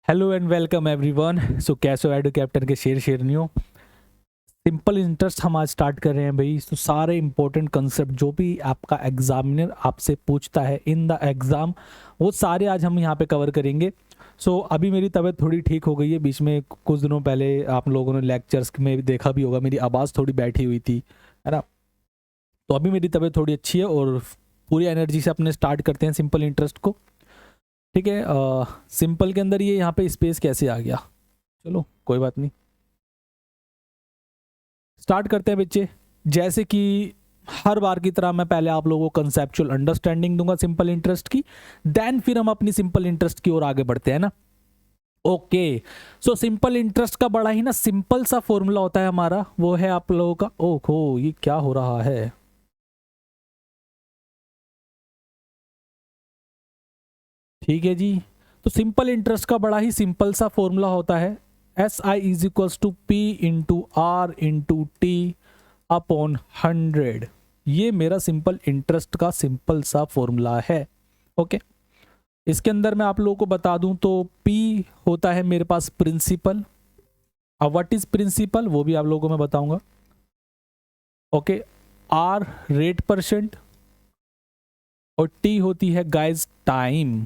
Hello and welcome everyone. So कैसे हो edu captain के शेरनियो। सिंपल इंटरेस्ट हम आज स्टार्ट कर रहे हैं भाई। तो सारे इंपॉर्टेंट कंसेप्ट जो भी आपका एग्जामिनर आपसे पूछता है इन द एग्ज़ाम, वो सारे आज हम यहाँ पे कवर करेंगे। सो अभी मेरी तबीयत थोड़ी ठीक हो गई है। बीच में कुछ दिनों पहले आप लोगों ने लेक्चर्स में भी देखा भी होगा, मेरी आवाज़ थोड़ी बैठी हुई थी, है ना। तो अभी मेरी तबीयत थोड़ी अच्छी है और पूरी एनर्जी से अपने स्टार्ट करते हैं सिंपल इंटरेस्ट को। ठीक है। सिंपल के अंदर ये यहाँ पे स्पेस कैसे आ गया, चलो कोई बात नहीं, स्टार्ट करते हैं बच्चे। जैसे कि हर बार की तरह मैं पहले आप लोगों को कंसेप्चुअल अंडरस्टैंडिंग दूंगा सिंपल इंटरेस्ट की, देन फिर हम अपनी सिंपल इंटरेस्ट की ओर आगे बढ़ते हैं ना। ओके। सो सिंपल इंटरेस्ट का बड़ा ही ना सिंपल सा फॉर्मूला होता है हमारा, वो है आप लोगों का, ओहो ये क्या हो रहा है, ठीक है जी। तो सिंपल इंटरेस्ट का बड़ा ही सिंपल सा फॉर्मूला होता है SI is equals to P into R into T upon 100। ये मेरा सिंपल इंटरेस्ट का सिंपल सा फॉर्मूला है। ओके। इसके अंदर मैं आप लोगों को बता दूं तो P होता है मेरे पास प्रिंसिपल। अब व्हाट इज प्रिंसिपल वो भी आप लोगों को मैं बताऊंगा। ओके। R रेट परसेंट और T होती है गाइस टाइम,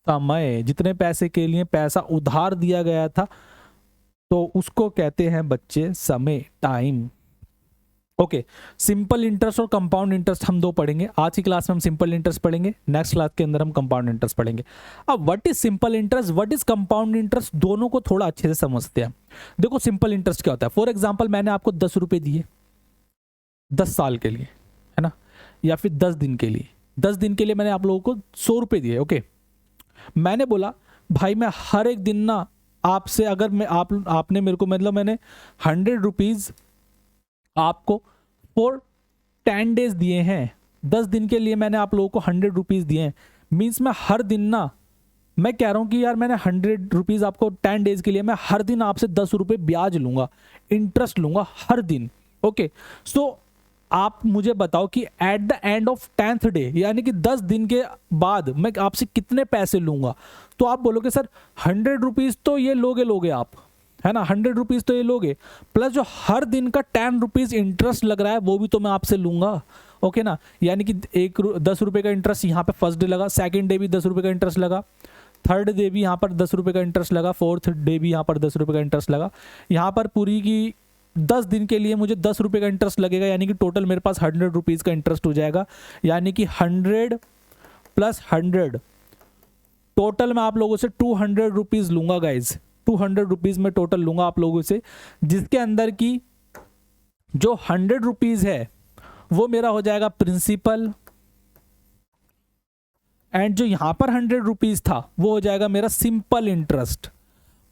समय। जितने पैसे के लिए पैसा उधार दिया गया था तो उसको कहते हैं बच्चे समय, टाइम। ओके। सिंपल इंटरेस्ट और कंपाउंड इंटरेस्ट हम दो पढ़ेंगे आज की क्लास में। हम सिंपल इंटरेस्ट पढ़ेंगे, नेक्स्ट क्लास के अंदर हम कंपाउंड इंटरेस्ट पढ़ेंगे। अब what is simple interest, what is compound interest, दोनों को थोड़ा अच्छे से समझते हैं। देखो सिंपल इंटरेस्ट क्या होता है। फॉर एग्जाम्पल मैंने आपको 10 रुपए दिए 10 साल के लिए, है ना, या फिर 10 दिन के लिए। 10 दिन के लिए मैंने आप लोगों को 100 रुपए दिए। ओके। मैंने बोला भाई मैं हर एक दिन ना आपसे, अगर मैं आपने मेरे को, मतलब मैंने 100 रुपीज आपको फॉर 10 डेज दिए हैं। 10 दिन के लिए मैंने आप लोगों को 100 रुपीज दिए हैं। मीन्स मैं हर दिन ना, मैं कह रहा हूं कि यार मैंने 100 रुपीज आपको 10 डेज के लिए, मैं हर दिन आपसे 10 रुपए ब्याज लूंगा, इंटरेस्ट लूंगा हर दिन। ओके। सो आप मुझे बताओ कि at the end of 10th day, यानी कि 10 दिन के बाद मैं आपसे कितने पैसे लूंगा। तो आप बोलोगे सर 100 रुपीज तो ये लोगे आप, है ना, 100 रुपीज तो ये लोगे, प्लस जो हर दिन का 10 रुपीज इंटरेस्ट लग रहा है वो भी तो मैं आपसे लूंगा। ओके ना। यानी कि 10 रुपए का इंटरेस्ट यहाँ पे फर्स्ट डे लगा, सेकेंड डे भी 10 रुपए का इंटरेस्ट लगा, थर्ड डे भी यहाँ पर 10 रुपए का इंटरेस्ट लगा, फोर्थ डे भी यहाँ पर 10 रुपए का इंटरेस्ट लगा। यहाँ पर पूरी की 10 दिन के लिए मुझे 10 रुपए का इंटरेस्ट लगेगा, यानी कि टोटल मेरे पास 100 रुपीज का इंटरेस्ट हो जाएगा। यानी कि 100 प्लस 100, टोटल मैं आप लोगों से 200 रुपीज लूंगा गाइज। 200 रुपीज में टोटल लूंगा आप लोगों से, जिसके अंदर की जो 100 रुपीज है वो मेरा हो जाएगा प्रिंसिपल, एंड जो यहां पर 100 रुपीज था वो हो जाएगा मेरा सिंपल इंटरेस्ट।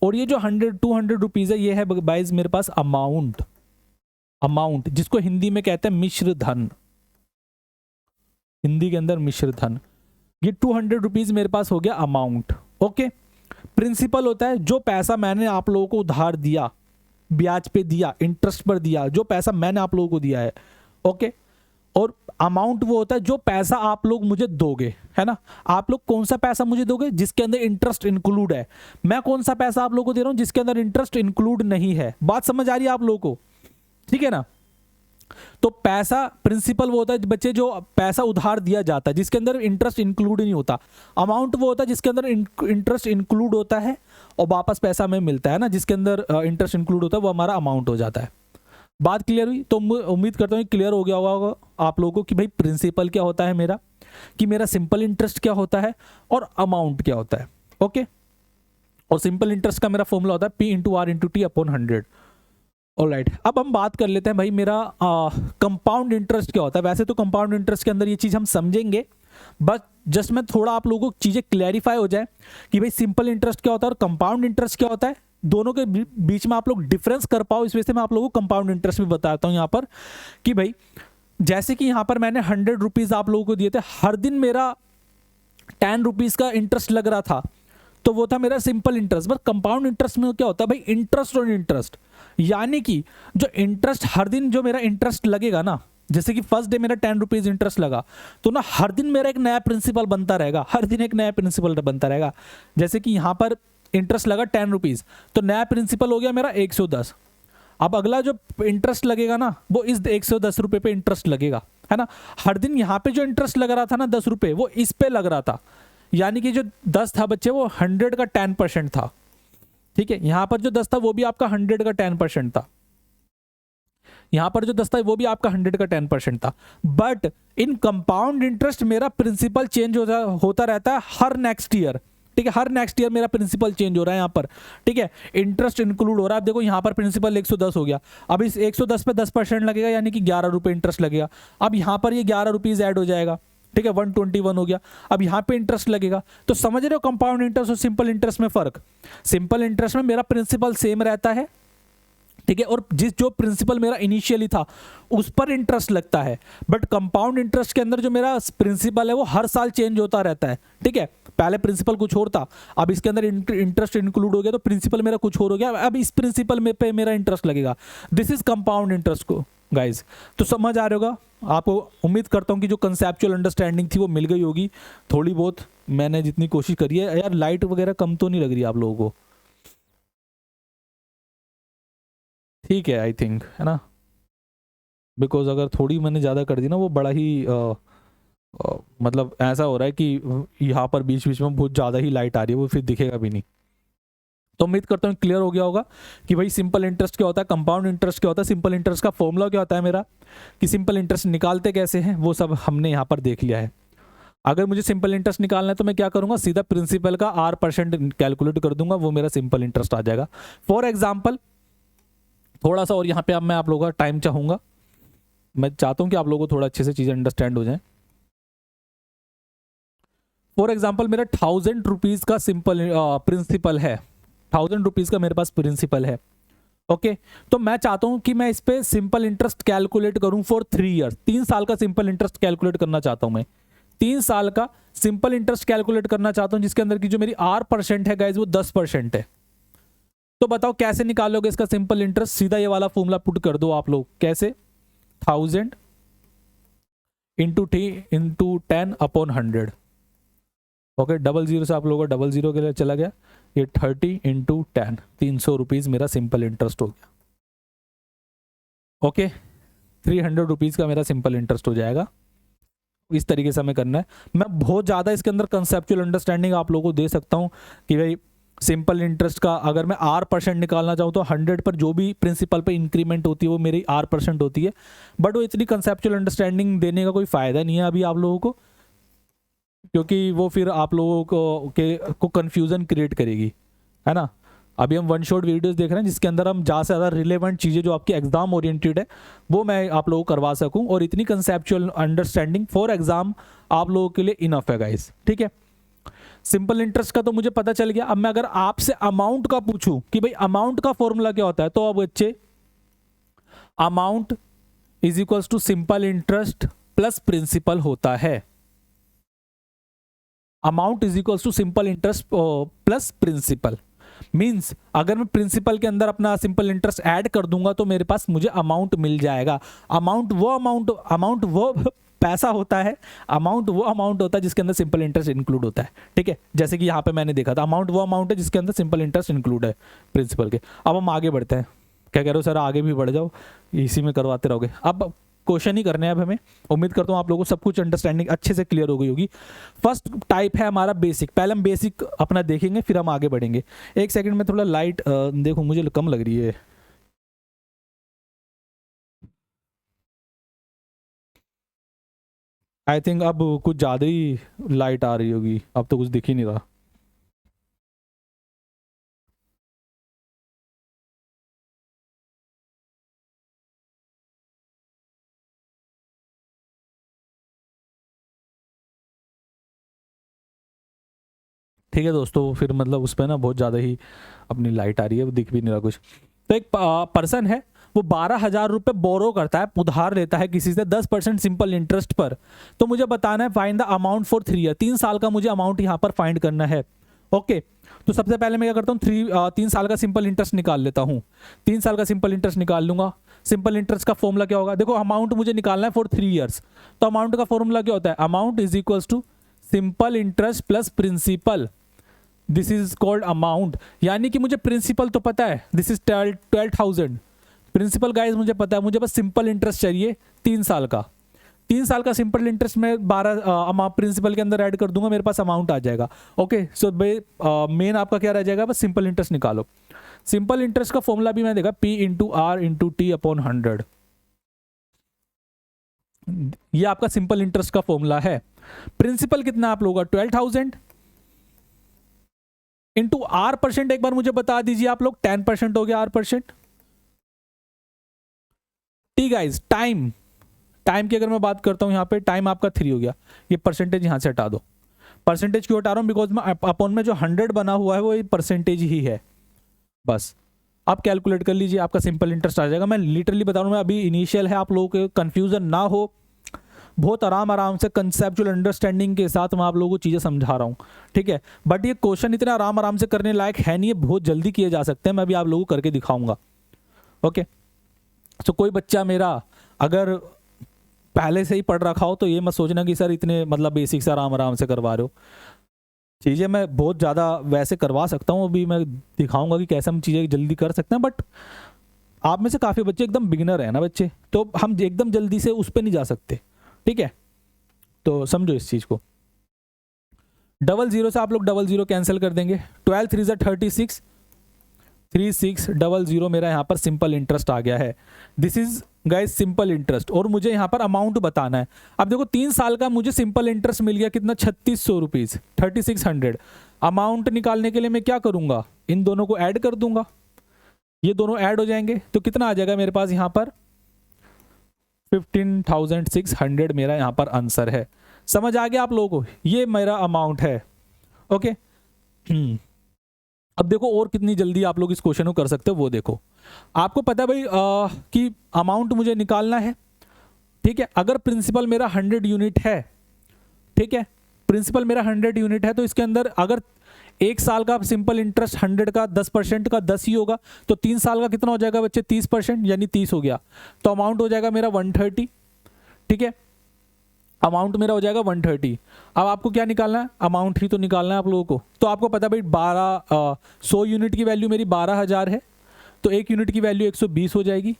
और ये जो 200 रुपीज है ये है बाइज मेरे पास अमाउंट, अमाउंट जिसको हिंदी में कहते हैं मिश्र धन, हिंदी के अंदर मिश्र धन। ये 200 रुपीज मेरे पास हो गया अमाउंट। ओके। प्रिंसिपल होता है जो पैसा मैंने आप लोगों को उधार दिया, ब्याज पे दिया, इंटरेस्ट पर दिया, जो पैसा मैंने आप लोगों को दिया है। ओके। और अमाउंट वो होता है जो पैसा आप लोग मुझे दोगे, है ना। आप लोग कौन सा पैसा मुझे दोगे जिसके अंदर इंटरेस्ट इंक्लूड है। मैं कौन सा पैसा आप लोगों को दे रहा हूं जिसके अंदर इंटरेस्ट इंक्लूड नहीं है। बात समझ आ रही है आप लोगों को, ठीक है ना। तो पैसा प्रिंसिपल वो होता है बच्चे जो पैसा उधार दिया जाता है जिसके अंदर इंटरेस्ट इंक्लूड नहीं होता। अमाउंट वो होता है जिसके अंदर इंटरेस्ट इंक्लूड होता है और वापस पैसा हमें मिलता है ना, जिसके अंदर इंटरेस्ट इंक्लूड होता है वो हमारा अमाउंट हो जाता है। बात क्लियर हुई? तो उम्मीद करता हूँ क्लियर हो गया होगा आप लोगों को कि भाई प्रिंसिपल क्या होता है मेरा, कि मेरा सिंपल इंटरेस्ट क्या होता है और अमाउंट क्या होता है। ओके। और सिंपल इंटरेस्ट का मेरा फॉर्मूला होता है P into R into T upon 100। Alright. अब हम बात कर लेते हैं भाई मेरा कंपाउंड इंटरेस्ट क्या होता है। वैसे तो कंपाउंड इंटरेस्ट के अंदर ये चीज़ हम समझेंगे, बट जस्ट मैं थोड़ा आप लोगों को चीज़ें क्लैरिफाई हो जाए कि भाई सिंपल इंटरेस्ट क्या होता है और कंपाउंड इंटरेस्ट क्या होता है, दोनों के बीच में आप लोग डिफरेंस कर पाओ, इस वजह से मैं आप लोगों को कंपाउंड इंटरेस्ट भी बताता हूँ यहाँ पर। कि भाई जैसे कि यहाँ पर मैंने 100 रुपीज आप लोगों को दिए थे, हर दिन मेरा 10 रुपीज का इंटरेस्ट लग रहा था, तो वो था मेरा simple interest. But compound interest में क्या होता है भाई, इंटरेस्ट और इंटरेस्ट, यानी कि जो इंटरेस्ट हर दिन जो मेरा इंटरेस्ट लगेगा ना, जैसे कि फर्स्ट डे मेरा 10 रुपीज इंटरेस्ट लगा, तो ना हर दिन मेरा एक नया प्रिंसिपल बनता रहेगा, हर दिन एक नया प्रिंसिपल बनता रहेगा। जैसे कि यहाँ पर इंटरेस्ट लगा 10 रुपीज़, तो नया प्रिंसिपल हो गया मेरा 110। अब अगला जो इंटरेस्ट लगेगा ना वो इस 110 रुपये पे इंटरेस्ट लगेगा, है ना। हर दिन यहाँ पे जो इंटरेस्ट लग रहा था ना 10 रुपये, वो इस पे लग रहा था, यानी कि जो 10 था बच्चे वो 100 का 10% था, ठीक है। यहाँ पर जो 10 था वो भी आपका 100 का 10% था, यहाँ पर जो 10 था वो भी आपका 100 का 10% था। बट इन कंपाउंड इंटरेस्ट मेरा प्रिंसिपल चेंज होता रहता है हर नेक्स्ट ईयर, ठीक है। हर नेक्स्ट ईयर मेरा प्रिंसिपल चेंज हो रहा है यहाँ पर, ठीक है। इंटरेस्ट इंक्लूड हो रहा है। अब देखो यहाँ पर प्रिंसिपल 110 हो गया, अब इस 110 पे 10% लगेगा, यानी कि 11 रुपये इंटरेस्ट लगेगा। अब यहाँ पर ये 11 रुपीज़ ऐड हो जाएगा, ठीक है, 121 हो गया। अब यहाँ पे इंटरेस्ट लगेगा। तो समझ रहे हो कंपाउंड इंटरेस्ट और सिंपल इंटरेस्ट में फर्क। सिंपल इंटरेस्ट में मेरा प्रिंसिपल सेम रहता है, ठीक है, और जो प्रिंसिपल मेरा इनिशियली था उस पर इंटरेस्ट लगता है। बट कंपाउंड इंटरेस्ट के अंदर जो मेरा प्रिंसिपल है वो हर साल चेंज होता रहता है, ठीक है। पहले प्रिंसिपल कुछ और था, अब इसके अंदर इंटरेस्ट इंक्लूड हो गया तो प्रिंसिपल मेरा कुछ और हो गया, अब इस प्रिंसिपल में पे मेरा इंटरेस्ट लगेगा। दिस इज कंपाउंड इंटरेस्ट को गाइज। तो समझ आ रहा होगा आपको। उम्मीद करता हूँ कि जो कंसेप्चुअल अंडरस्टैंडिंग थी वो मिल गई होगी थोड़ी बहुत, मैंने जितनी कोशिश करी है। यार लाइट वगैरह कम तो नहीं लग रही आप लोगों को? ठीक है आई थिंक, है ना, बिकॉज अगर थोड़ी मैंने ज़्यादा कर दी ना वो बड़ा ही मतलब ऐसा हो रहा है कि यहाँ पर बीच बीच में बहुत ज़्यादा ही लाइट आ रही है, वो फिर दिखेगा भी नहीं। तो उम्मीद करता हूँ क्लियर हो गया होगा कि भाई सिंपल इंटरेस्ट क्या होता है, कंपाउंड इंटरेस्ट क्या होता है, सिंपल इंटरेस्ट का फॉर्मूला क्या होता है मेरा, कि सिंपल इंटरेस्ट निकालते कैसे हैं, वो सब हमने यहाँ पर देख लिया है। अगर मुझे सिंपल इंटरेस्ट निकालना है तो मैं क्या करूँगा, सीधा प्रिंसिपल का R% कैलकुलेट कर दूंगा, वो मेरा सिंपल इंटरेस्ट आ जाएगा। फॉर एग्जाम्पल थोड़ा सा और यहाँ पे अब मैं आप लोगों का टाइम चाहूँगा, मैं चाहता हूँ कि आप लोगों को थोड़ा अच्छे से चीज़ें अंडरस्टैंड हो जाएं। फॉर एग्जाम्पल मेरा 1000 रुपीज़ का सिंपल प्रिंसिपल है, 1000 रुपीज़ का मेरे पास प्रिंसिपल है, ओके। तो मैं चाहता हूँ कि मैं इस पर सिंपल इंटरेस्ट कैलकुलेट करूँ फॉर 3 ईयर्स, 3 साल का सिंपल इंटरेस्ट कैलकुलेट करना चाहता हूँ मैं, 3 साल का सिंपल इंटरेस्ट कैलकुलेट करना चाहता हूँ, जिसके अंदर की जो मेरी R% है गाइज वो 10% है। तो बताओ कैसे निकालोगे इसका सिंपल इंटरेस्ट? सीधा ये वाला फॉर्मूला पुट कर दो आप लोग। कैसे? 1000 इंटू टी इंटू 10/100, ओके। 00 से आप लोगों का 00 के लिए चला गया, ये 30 इंटू 10, 300 रुपीज़ मेरा सिंपल इंटरेस्ट हो गया, ओके। 300 रुपीज़ का मेरा सिंपल इंटरेस्ट हो जाएगा। इस तरीके से हमें करना है। मैं बहुत ज़्यादा इसके अंदर कंसेप्चुअल अंडरस्टैंडिंग आप लोगों को दे सकता हूँ कि भाई सिंपल इंटरेस्ट का अगर मैं R% निकालना चाहूँ तो 100 पर जो भी प्रिंसिपल पे इंक्रीमेंट होती है वो मेरी R% होती है। बट वो इतनी कंसेप्चुअल अंडरस्टैंडिंग देने का कोई फ़ायदा नहीं है अभी आप लोगों को, क्योंकि वो फिर आप लोगों को कन्फ्यूज़न क्रिएट करेगी, है ना। अभी हम वन शॉट वीडियोस देख रहे हैं जिसके अंदर हम ज़्यादा से ज़्यादा रिलेवेंट चीज़ें जो आपकी एग्जाम ओरिएंटेड है वो मैं आप लोगों को करवा सकूं, और इतनी कंसेप्चुअल अंडरस्टैंडिंग फॉर एग्जाम आप लोगों के लिए इनफ है गाइस, ठीक है। सिंपल इंटरेस्ट का तो मुझे पता चल गया। अब मैं अगर आपसे अमाउंट का पूछूं कि भाई अमाउंट का फॉर्मूला क्या होता है, तो अब बच्चे amount is equals to simple interest plus principal होता है। Amount is equals to simple interest plus principal means अगर मैं प्रिंसिपल के अंदर अपना सिंपल इंटरेस्ट ऐड कर दूंगा तो मेरे पास मुझे अमाउंट मिल जाएगा। अमाउंट वो पैसा होता है, अमाउंट वो अमाउंट होता है जिसके अंदर सिंपल इंटरेस्ट इंक्लूड होता है, ठीक है। जैसे कि यहाँ पे मैंने देखा था अमाउंट वो अमाउंट है जिसके अंदर सिंपल इंटरेस्ट इंक्लूड है प्रिंसिपल के। अब हम आगे बढ़ते हैं। क्या कह रहे हो सर? आगे भी बढ़ जाओ, इसी में करवाते रहोगे। अब क्वेश्चन ही करने हैं अब हमें। उम्मीद करता हूँ आप लोगों को सब कुछ अंडरस्टैंडिंग अच्छे से क्लियर हो गई होगी। फर्स्ट टाइप है हमारा बेसिक। पहले हम बेसिक अपना देखेंगे फिर हम आगे बढ़ेंगे। एक सेकंड में थोड़ा लाइट देखो मुझे कम लग रही है। आई थिंक अब कुछ ज़्यादा ही लाइट आ रही होगी, अब तो कुछ दिख ही नहीं रहा। ठीक है दोस्तों, फिर मतलब उस पर ना बहुत ज़्यादा ही अपनी लाइट आ रही है, वो दिख भी नहीं रहा कुछ। तो एक पर्सन है, वो 12,000 रुपये बोरो करता है, उधार लेता है किसी से 10% सिंपल इंटरेस्ट पर। तो मुझे बताना है find the amount for 3 year, 3 साल का मुझे अमाउंट यहाँ पर फाइंड करना है, ओके। तो सबसे पहले मैं क्या करता हूँ 3 साल का सिंपल इंटरेस्ट निकाल लेता हूँ। 3 साल का सिंपल इंटरेस्ट निकाल लूंगा। सिंपल इंटरेस्ट का फॉर्मूला क्या होगा? देखो अमाउंट मुझे निकालना है फॉर 3 ईयर्स, तो अमाउंट का फॉर्मूला क्या होता है? Amount is equals to simple interest plus principal this is called amount, यानी कि मुझे प्रिंसिपल तो पता है, दिस इज 12,000 प्रिंसिपल गाइज मुझे पता है, मुझे बस सिंपल इंटरेस्ट चाहिए 3 साल का। 3 साल का सिंपल इंटरेस्ट में 12 प्रिंसिपल के अंदर ऐड कर दूंगा, मेरे पास अमाउंट आ जाएगा। ओके, सो मेन आपका क्या रह जाएगा, बस सिंपल इंटरेस्ट निकालो। सिंपल इंटरेस्ट का फॉर्मूला भी मैं देखा P into R into T upon 100, ये आपका सिंपल इंटरेस्ट का फॉर्मूला है। प्रिंसिपल कितना आप लोगों का 12,000 इंटू आर परसेंट, एक बार मुझे बता दीजिए आप लोग, 10% हो गया are percent. T guys time, time की अगर मैं बात करता हूं यहां पे टाइम आपका 3 हो गया, ये परसेंटेज यहां से हटा दो। परसेंटेज क्यों हटा रहा हूं, बिकॉज में अपॉन में जो 100 बना हुआ है वो परसेंटेज ही है। बस आप कैलकुलेट कर लीजिए, आपका सिंपल इंटरेस्ट आ जाएगा। मैं लिटरली बता रहा हूं, मैं अभी इनिशियल है, आप लोगों को कंफ्यूजन ना हो, बहुत आराम से कंसेप्चुअल अंडरस्टैंडिंग के साथ मैं आप लोगों को चीज़ें समझा रहा हूँ, ठीक है। बट ये क्वेश्चन इतना आराम से करने लायक है नहीं, ये बहुत जल्दी किए जा सकते हैं, मैं भी आप लोगों को करके दिखाऊंगा। ओके, सो कोई बच्चा मेरा अगर पहले से ही पढ़ रखा हो तो ये मत सोचना कि सर इतने मतलब बेसिक से आराम से करवा रहे हो। चीज़ें मैं बहुत ज़्यादा वैसे करवा सकता हूँ, अभी मैं दिखाऊंगा कि कैसे हम चीज़ें जल्दी कर सकते हैं। बट आप में से काफ़ी बच्चे एकदम बिगिनर है ना बच्चे, तो हम एकदम जल्दी से उस पर नहीं जा सकते, ठीक है। तो समझो इस चीज़ को, 00 से आप लोग 00 कैंसिल कर देंगे, 12 3 36, 3600 मेरा यहाँ पर सिंपल इंटरेस्ट आ गया है। This is guys simple interest, और मुझे यहाँ पर अमाउंट बताना है। अब देखो 3 साल का मुझे सिंपल इंटरेस्ट मिल गया कितना, 3600 रुपीज, 3600। अमाउंट निकालने के लिए मैं क्या करूंगा, इन दोनों को ऐड कर दूंगा, ये दोनों ऐड हो जाएंगे तो कितना आ जाएगा मेरे पास यहाँ पर 15,600 मेरा यहाँ पर आंसर है। समझ आ गया आप लोगों को, ये मेरा अमाउंट है। ओके, अब देखो और कितनी जल्दी आप लोग इस क्वेश्चन को कर सकते हो वो देखो। आपको पता है भाई कि अमाउंट मुझे निकालना है, ठीक है। अगर प्रिंसिपल मेरा 100 यूनिट है, ठीक है, प्रिंसिपल मेरा 100 यूनिट है, तो इसके अंदर अगर 1 साल का सिंपल इंटरेस्ट 100 का 10% का 10 ही होगा, तो 3 साल का कितना हो जाएगा बच्चे, 30%, यानी 30 हो गया, तो अमाउंट हो जाएगा मेरा 130, ठीक है। अमाउंट मेरा हो जाएगा 130। अब आपको क्या निकालना है, अमाउंट ही तो निकालना है आप लोगों को। तो आपको पता भाई 100 यूनिट की वैल्यू मेरी 12,000 है, तो 1 यूनिट की वैल्यू 120 हो जाएगी,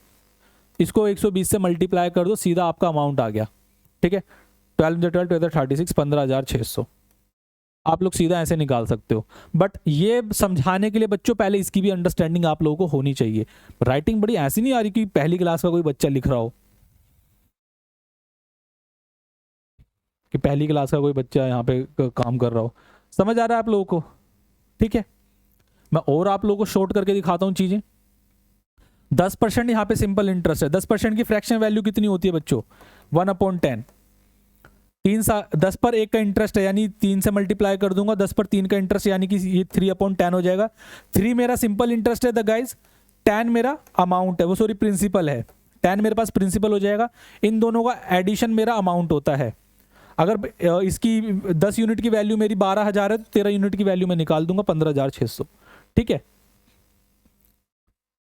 इसको 120 से मल्टीप्लाई कर दो, सीधा आपका अमाउंट आ गया, ठीक है। 12 12 36, 15,600 आप लोग सीधा ऐसे निकाल सकते हो। बट ये समझाने के लिए बच्चों पहले इसकी भी अंडरस्टैंडिंग आप लोगों को होनी चाहिए। राइटिंग बड़ी ऐसी नहीं आ रही कि पहली क्लास का कोई बच्चा लिख रहा हो, कि पहली क्लास का कोई बच्चा यहाँ पे काम कर रहा हो। समझ आ रहा है आप लोगों को, ठीक है। मैं और आप लोगों को शॉर्ट करके दिखाता हूँ चीजें। 10% यहाँ पे सिंपल इंटरेस्ट है, 10% की फ्रैक्शन वैल्यू कितनी होती है बच्चों, 1/10। 10 पर 1 का इंटरेस्ट है, यानी 3 से मल्टीप्लाई कर दूंगा, 10 पर 3 का इंटरेस्ट, यानी कि ये 3/10 हो जाएगा। 3 मेरा सिंपल इंटरेस्ट है द गाइज, 10 मेरा अमाउंट है, वो सॉरी प्रिंसिपल है, 10 मेरे पास प्रिंसिपल हो जाएगा। इन दोनों का एडिशन मेरा अमाउंट होता है। अगर इसकी 10 यूनिट की वैल्यू मेरी 12,000 है, तो 13 यूनिट की वैल्यू मैं निकाल दूंगा 15,600, ठीक है।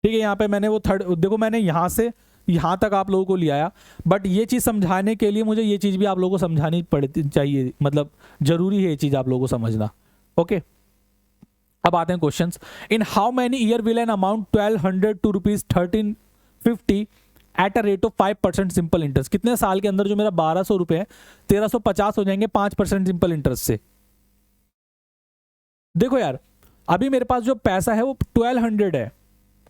ठीक है, यहाँ पे मैंने वो थर्ड, देखो मैंने यहाँ से यहाँ तक आप लोगों को ले आया, बट ये चीज़ समझाने के लिए मुझे ये चीज़ भी आप लोगों को समझानी पड़ती चाहिए, मतलब जरूरी है ये चीज़ आप लोगों को समझना। ओके, अब आते हैं questions. In how many year will an amount 1200 to rupees 1350 at a rate of 5% simple interest, कितने साल के अंदर जो मेरा 1200 रुपए है 1350 हो जाएंगे 5% सिंपल इंटरेस्ट से। देखो यार, अभी मेरे पास जो पैसा है वो 1200 है,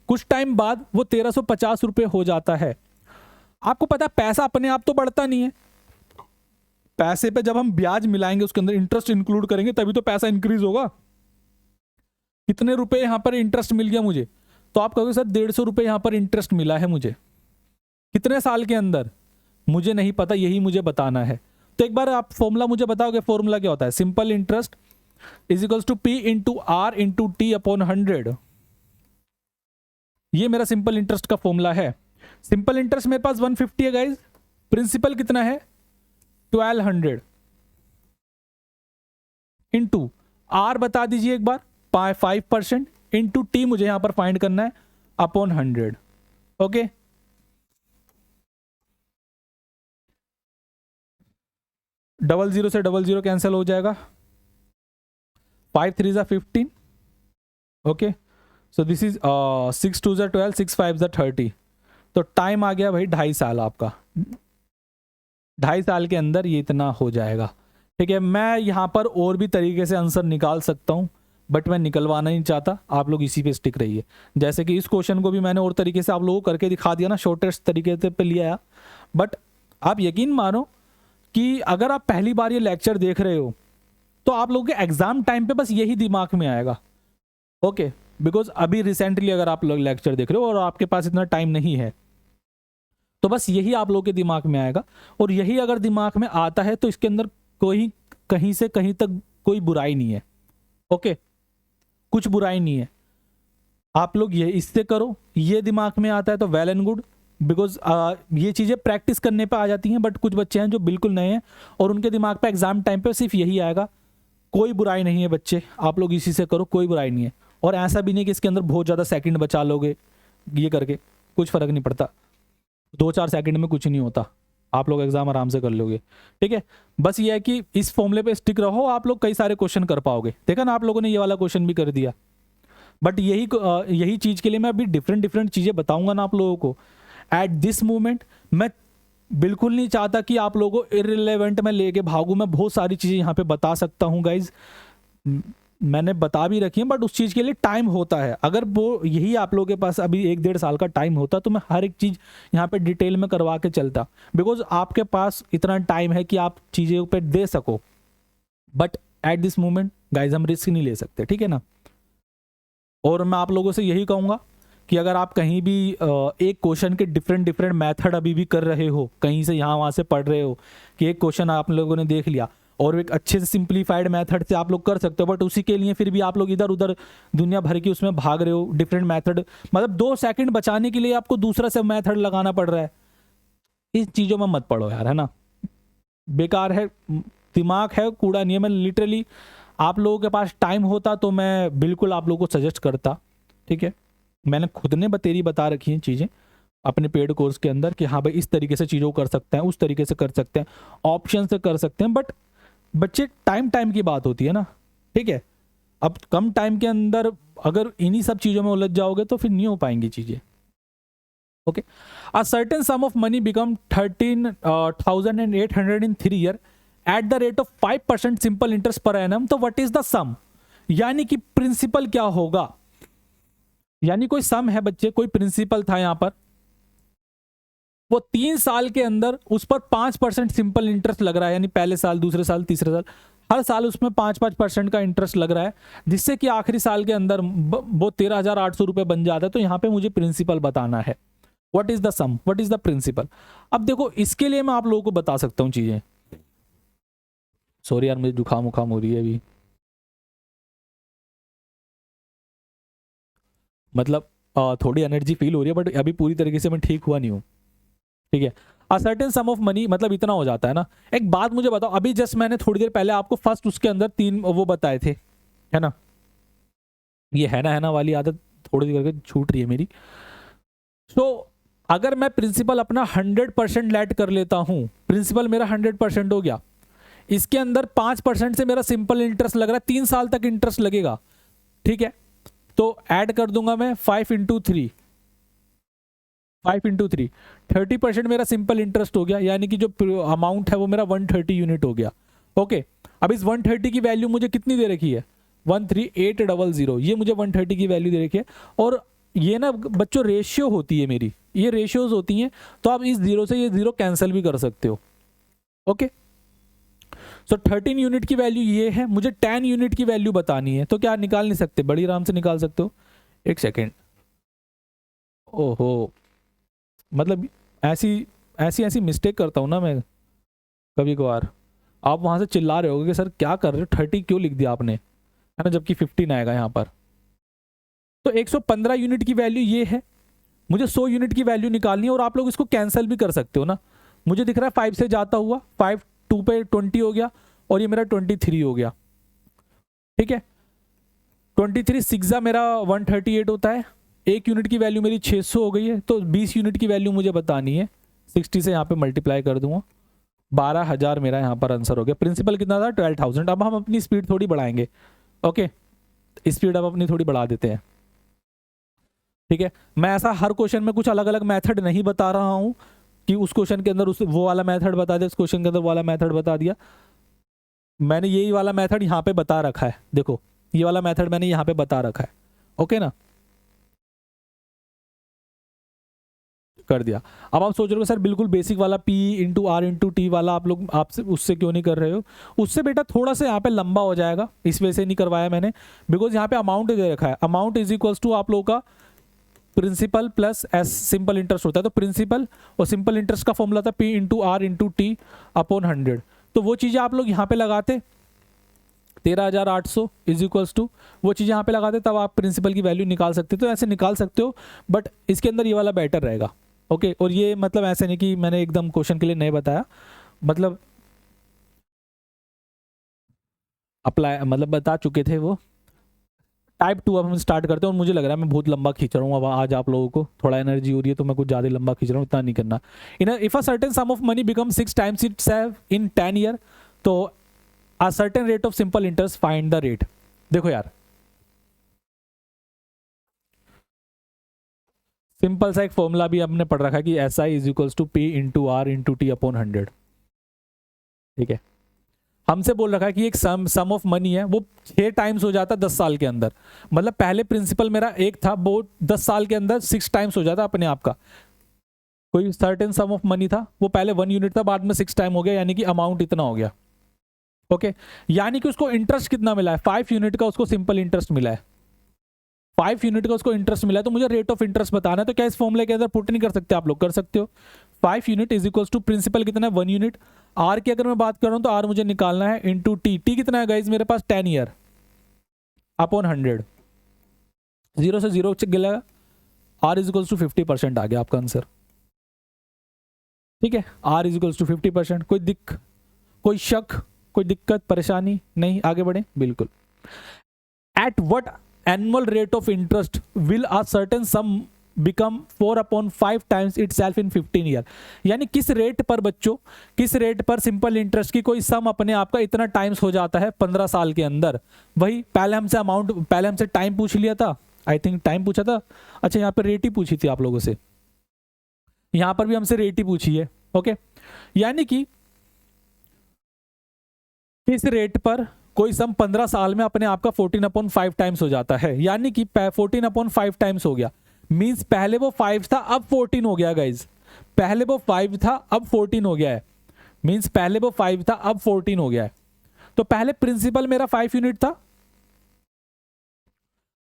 कुछ टाइम बाद वो 1350 रुपए हो जाता है। आपको पता है पैसा अपने आप तो बढ़ता नहीं है, पैसे पे जब हम ब्याज मिलाएंगे, उसके अंदर इंटरेस्ट इंक्लूड करेंगे, तभी तो पैसा इंक्रीज होगा। कितने रुपए यहां पर इंटरेस्ट मिल गया मुझे, तो आप कहोगे सर 150 रुपए यहां पर इंटरेस्ट मिला है मुझे, कितने साल के अंदर मुझे नहीं पता, यही मुझे बताना है। तो एक बार आप फॉर्मूला मुझे बताओगे, फॉर्मूला क्या होता है, simple interest is equals to P into R into T upon 100। ये मेरा सिंपल इंटरेस्ट का फॉर्मूला है। सिंपल इंटरेस्ट मेरे पास 150 है गाइज, प्रिंसिपल कितना है 1200 इंटू आर बता दीजिए एक बार 5% इंटू टी मुझे यहां पर फाइंड करना है अपॉन 100। ओके, डबल जीरो से डबल जीरो कैंसिल हो जाएगा, 5 3 ज़ा 15, ओके, सो दिस इज 6 2 ज़ा 12, 6 5 ज़ा 30। तो टाइम आ गया भाई 2.5 साल आपका, 2.5 साल के अंदर ये इतना हो जाएगा। ठीक है, मैं यहाँ पर और भी तरीके से आंसर निकाल सकता हूँ, बट मैं निकलवाना नहीं चाहता, आप लोग इसी पे स्टिक रहिए। जैसे कि इस क्वेश्चन को भी मैंने और तरीके से आप लोगों को करके दिखा दिया ना, शॉर्टेस्ट तरीके से पे लिया। बट आप यकीन मानो कि अगर आप पहली बार ये लेक्चर देख रहे हो तो आप लोगों के एग्जाम टाइम पे बस यही दिमाग में आएगा, ओके, बिकॉज अभी रिसेंटली अगर आप लोग लेक्चर देख रहे हो और आपके पास इतना टाइम नहीं है, तो बस यही आप लोगों के दिमाग में आएगा। और यही अगर दिमाग में आता है तो इसके अंदर कोई कहीं से कहीं तक कोई बुराई नहीं है, ओके, कुछ बुराई नहीं है। आप लोग ये इससे करो, ये दिमाग में आता है तो वेल एंड गुड, बिकॉज ये चीज़ें प्रैक्टिस करने पे आ जाती हैं। बट कुछ बच्चे हैं जो बिल्कुल नए हैं और उनके दिमाग पे एग्जाम टाइम पे सिर्फ यही आएगा। कोई बुराई नहीं है बच्चे, आप लोग इसी से करो, कोई बुराई नहीं है। और ऐसा भी नहीं कि इसके अंदर बहुत ज़्यादा सेकंड बचा लोगे ये करके, कुछ फ़र्क नहीं पड़ता, 2-4 सेकंड में कुछ नहीं होता, आप लोग एग्जाम आराम से कर लोगे। ठीक है, बस ये है कि इस फॉर्मूले पे स्टिक रहो, आप लोग कई सारे क्वेश्चन कर पाओगे। देखा ना, आप लोगों ने ये वाला क्वेश्चन भी कर दिया। बट यही चीज़ के लिए मैं अभी डिफरेंट चीज़ें बताऊंगा ना आप लोगों को। एट दिस मोमेंट मैं बिल्कुल नहीं चाहता कि आप लोगों को इररिलेवेंट में लेके भागूं। मैं बहुत सारी चीज़ें यहाँ पे बता सकता हूँ गाइज, मैंने बता भी रखी है, बट उस चीज़ के लिए टाइम होता है। अगर वो यही आप लोगों के पास अभी 1-1.5 साल का टाइम होता तो मैं हर एक चीज़ यहाँ पे डिटेल में करवा के चलता, बिकॉज आपके पास इतना टाइम है कि आप चीज़ें पे दे सको। But at this moment guys हम रिस्क नहीं ले सकते, ठीक है ना। और मैं आप लोगों से यही कहूँगा कि अगर आप कहीं भी एक क्वेश्चन के डिफरेंट मेथड अभी भी कर रहे हो, कहीं से यहाँ वहाँ से पढ़ रहे हो कि एक क्वेश्चन आप लोगों ने देख लिया और एक अच्छे से सिंप्लीफाइड मेथड से आप लोग कर सकते हो, बट उसी के लिए फिर भी आप लोग इधर उधर दुनिया भर की उसमें भाग रहे हो डिफरेंट मेथड, मतलब 2 सेकंड बचाने के लिए आपको दूसरा से मेथड लगाना पड़ रहा है। इस चीज़ों में मत पड़ो यार, है ना, बेकार है, दिमाग है कूड़ा नहीं है। मैं लिटरली आप लोगों के पास टाइम होता तो मैं बिल्कुल आप लोगों को सजेस्ट करता, ठीक है। मैंने खुद ने बतेरी बता रखी हैं चीज़ें अपने पेड कोर्स के अंदर कि हाँ भाई इस तरीके से चीज़ों को कर सकते हैं, उस तरीके से कर सकते हैं, ऑप्शन से कर सकते हैं। बट बच्चे टाइम की बात होती है ना, ठीक है। अब कम टाइम के अंदर अगर इन्हीं सब चीज़ों में उलझ जाओगे तो फिर नहीं हो पाएंगी चीज़ें, okay. A certain sum of money become 13,800 in 3 year at the rate of 5% simple interest per annum, तो व्हाट इज द सम, यानी कि प्रिंसिपल क्या होगा। यानी कोई सम है बच्चे, कोई प्रिंसिपल था यहां पर, वो 3 साल के अंदर उस पर 5% सिंपल इंटरेस्ट लग रहा है, यानी पहले साल, दूसरे साल, तीसरे साल, हर साल उसमें 5% का इंटरेस्ट लग रहा है, जिससे कि आखिरी साल के अंदर वो 13,800 रुपए बन जाता है। तो यहां पे मुझे प्रिंसिपल बताना है, what is the sum, what is the principal. अब देखो इसके लिए मैं आप लोगों को बता सकता हूं चीजें। सॉरी यार, मुझे जुकाम उखाम हो रही है अभी, मतलब थोड़ी एनर्जी फील हो रही है, बट अभी पूरी तरीके से मैं ठीक हुआ नहीं हूँ, ठीक है। अ सर्टेन सम ऑफ मनी, मतलब इतना हो जाता है ना। एक बात मुझे बताओ, अभी जस्ट मैंने थोड़ी देर पहले आपको फर्स्ट उसके अंदर 3 वो बताए थे, है ना, ये है ना वाली आदत थोड़ी देर करके छूट रही है मेरी। तो अगर मैं प्रिंसिपल अपना 100% लेट कर लेता हूं, प्रिंसिपल मेरा 100% हो गया, इसके अंदर 5% से मेरा सिंपल इंटरेस्ट लग रहा है, 3 साल तक इंटरेस्ट लगेगा, ठीक है। तो ऐड कर दूंगा मैं 5 इंटू 3, 30% मेरा सिंपल इंटरेस्ट हो गया, यानी कि जो अमाउंट है वो मेरा 130 यूनिट हो गया, ओके। अब इस 130 की वैल्यू मुझे कितनी दे रखी है, 13800, ये मुझे 130 की वैल्यू दे रखी है। और ये ना बच्चों रेशियो होती है मेरी, ये रेशियोज होती हैं, तो आप इस 0 से ये 0 कैंसिल भी कर सकते हो, ओके। सो 13 यूनिट की वैल्यू ये है, मुझे 10 यूनिट की वैल्यू बतानी है, तो क्या निकाल नहीं सकते, बड़ी आराम से निकाल सकते हो। एक सेकेंड, ओहो, मतलब ऐसी मिस्टेक करता हूँ ना मैं कभी कभार। आप वहाँ से चिल्ला रहे होगे कि सर क्या कर रहे हो, 30 क्यों लिख दिया आपने, है ना, जबकि 15 आएगा यहाँ पर। तो 115 यूनिट की वैल्यू ये है, मुझे 100 यूनिट की वैल्यू निकालनी है। और आप लोग इसको कैंसिल भी कर सकते हो ना, मुझे दिख रहा है 5 से जाता हुआ, 5 2 पे 20 हो गया, और ये मेरा 23 हो गया, ठीक है। 23 6 मेरा 138 होता है, 1 यूनिट की वैल्यू मेरी 600 हो गई है। तो 20 यूनिट की वैल्यू मुझे बतानी है, 60 से यहाँ पे मल्टीप्लाई कर दूंगा, 12,000 मेरा यहाँ पर आंसर हो गया। प्रिंसिपल कितना था, 12,000। अब हम अपनी स्पीड थोड़ी बढ़ाएंगे, ओके, स्पीड अप अपनी थोड़ी बढ़ा देते हैं। ठीक है, मैं ऐसा हर क्वेश्चन में कुछ अलग अलग मेथड नहीं बता रहा हूं कि उस क्वेश्चन के अंदर उस वो वाला मेथड बता दिया, उस क्वेश्चन के अंदर वो वाला मेथड बता दिया। मैंने यही वाला मेथड यहाँ पे बता रखा है, देखो ये वाला मेथड मैंने यहाँ पे बता रखा है। ओके ना, कर दिया। अब आप सोच रहे हो सर बिल्कुल बेसिक वाला P into R into T वाला आप लोग आपसे उससे क्यों नहीं कर रहे हो? उससे बेटा थोड़ा सा यहाँ पे लंबा हो जाएगा, इस वजह से नहीं करवाया मैंने, बिकॉज यहाँ पे अमाउंट दे रखा है। अमाउंट इज इक्वल्स टू आप लोगों का principal plus S simple interest होता है। तो प्रिंसिपल और सिंपल इंटरेस्ट का फॉर्मूला था P into R into T upon 100। तो वो चीज़ें आप लोग यहाँ पे लगाते 13,800 इज इक्वल्स टू वो चीज़ यहाँ पे लगाते, तब आप प्रिंसिपल की वैल्यू निकाल सकते हो। तो ऐसे निकाल सकते हो, बट इसके अंदर ये वाला बेटर रहेगा। ओके, और ये मतलब ऐसे नहीं कि मैंने एकदम क्वेश्चन के लिए नहीं बताया, मतलब अप्लाई मतलब बता चुके थे वो। टाइप 2 अब हम स्टार्ट करते हैं, और मुझे लग रहा है मैं बहुत लंबा खींच रहा हूँ अब, आज आप लोगों को थोड़ा एनर्जी हो रही है तो मैं कुछ ज़्यादा लंबा खींच रहा हूँ, इतना नहीं करना। If a certain sum of money become 6 times it's in 10 year, तो a certain rate of simple interest find the rate. देखो यार, सिंपल सा एक फॉर्मूला भी हमने पढ़ रखा है कि S I is equals to P into R into T upon 100। ठीक है, हमसे बोल रखा है कि एक सम ऑफ मनी है, वो 6 टाइम्स हो जाता 10 साल के अंदर। मतलब पहले प्रिंसिपल मेरा एक था, वो 10 साल के अंदर 6 टाइम्स हो जाता अपने आप का। कोई सर्टेन सम ऑफ मनी था, वो पहले 1 यूनिट था, बाद में 6 टाइम हो गया, यानी कि अमाउंट इतना हो गया। ओके, यानी कि उसको इंटरेस्ट कितना मिला है? 5 यूनिट का उसको सिंपल इंटरेस्ट मिला है। 5 यूनिट का उसको इंटरेस्ट मिला है, तो मुझे रेट ऑफ इंटरेस्ट बताना है। तो क्या इस फॉर्मूले के अंदर पुट नहीं कर सकते? आप लोग कर सकते हो। 5 unit is equals to principal कितना है? 1 यूनिट। आर की अगर मैं बात कर रहा हूं तो आर मुझे निकालना है इंटू टी। टी कितना है गाइज मेरे पास? 10 ईयर अपॉन 100। 0 से 0 गिला, आर इज इक्वल्स टू 50% आ गया आपका आंसर। ठीक है, आर इज इक्वल्स टू 50%। कोई शक, कोई दिक्कत परेशानी नहीं? आगे बढ़े, बिल्कुल। At what annual rate of interest will a certain some become 4/5 times itself in 15 year? यानी किस रेट पर बच्चों, किस रेट पर सिंपल इंटरेस्ट की कोई सम अपने आप का इतना टाइम्स हो जाता है 15 साल के अंदर? वही पहले हमसे अमाउंट, पहले हमसे टाइम पूछ लिया था, आई थिंक टाइम पूछा था। अच्छा, यहाँ पर रेट ही पूछी थी आप लोगों से, यहाँ पर भी हमसे रेट ही पूछी है। ओके, यानी कि किस रेट पर कोई सम 15 साल में अपने आप का 14/5 टाइम्स हो जाता है, यानी कि 14/5 टाइम्स हो गया। मींस पहले वो 5 था, अब 14 हो गया गाइज। पहले वो 5 था, अब 14 हो गया है। मींस पहले वो 5 था, अब 14 हो गया है। तो पहले प्रिंसिपल मेरा 5 यूनिट था,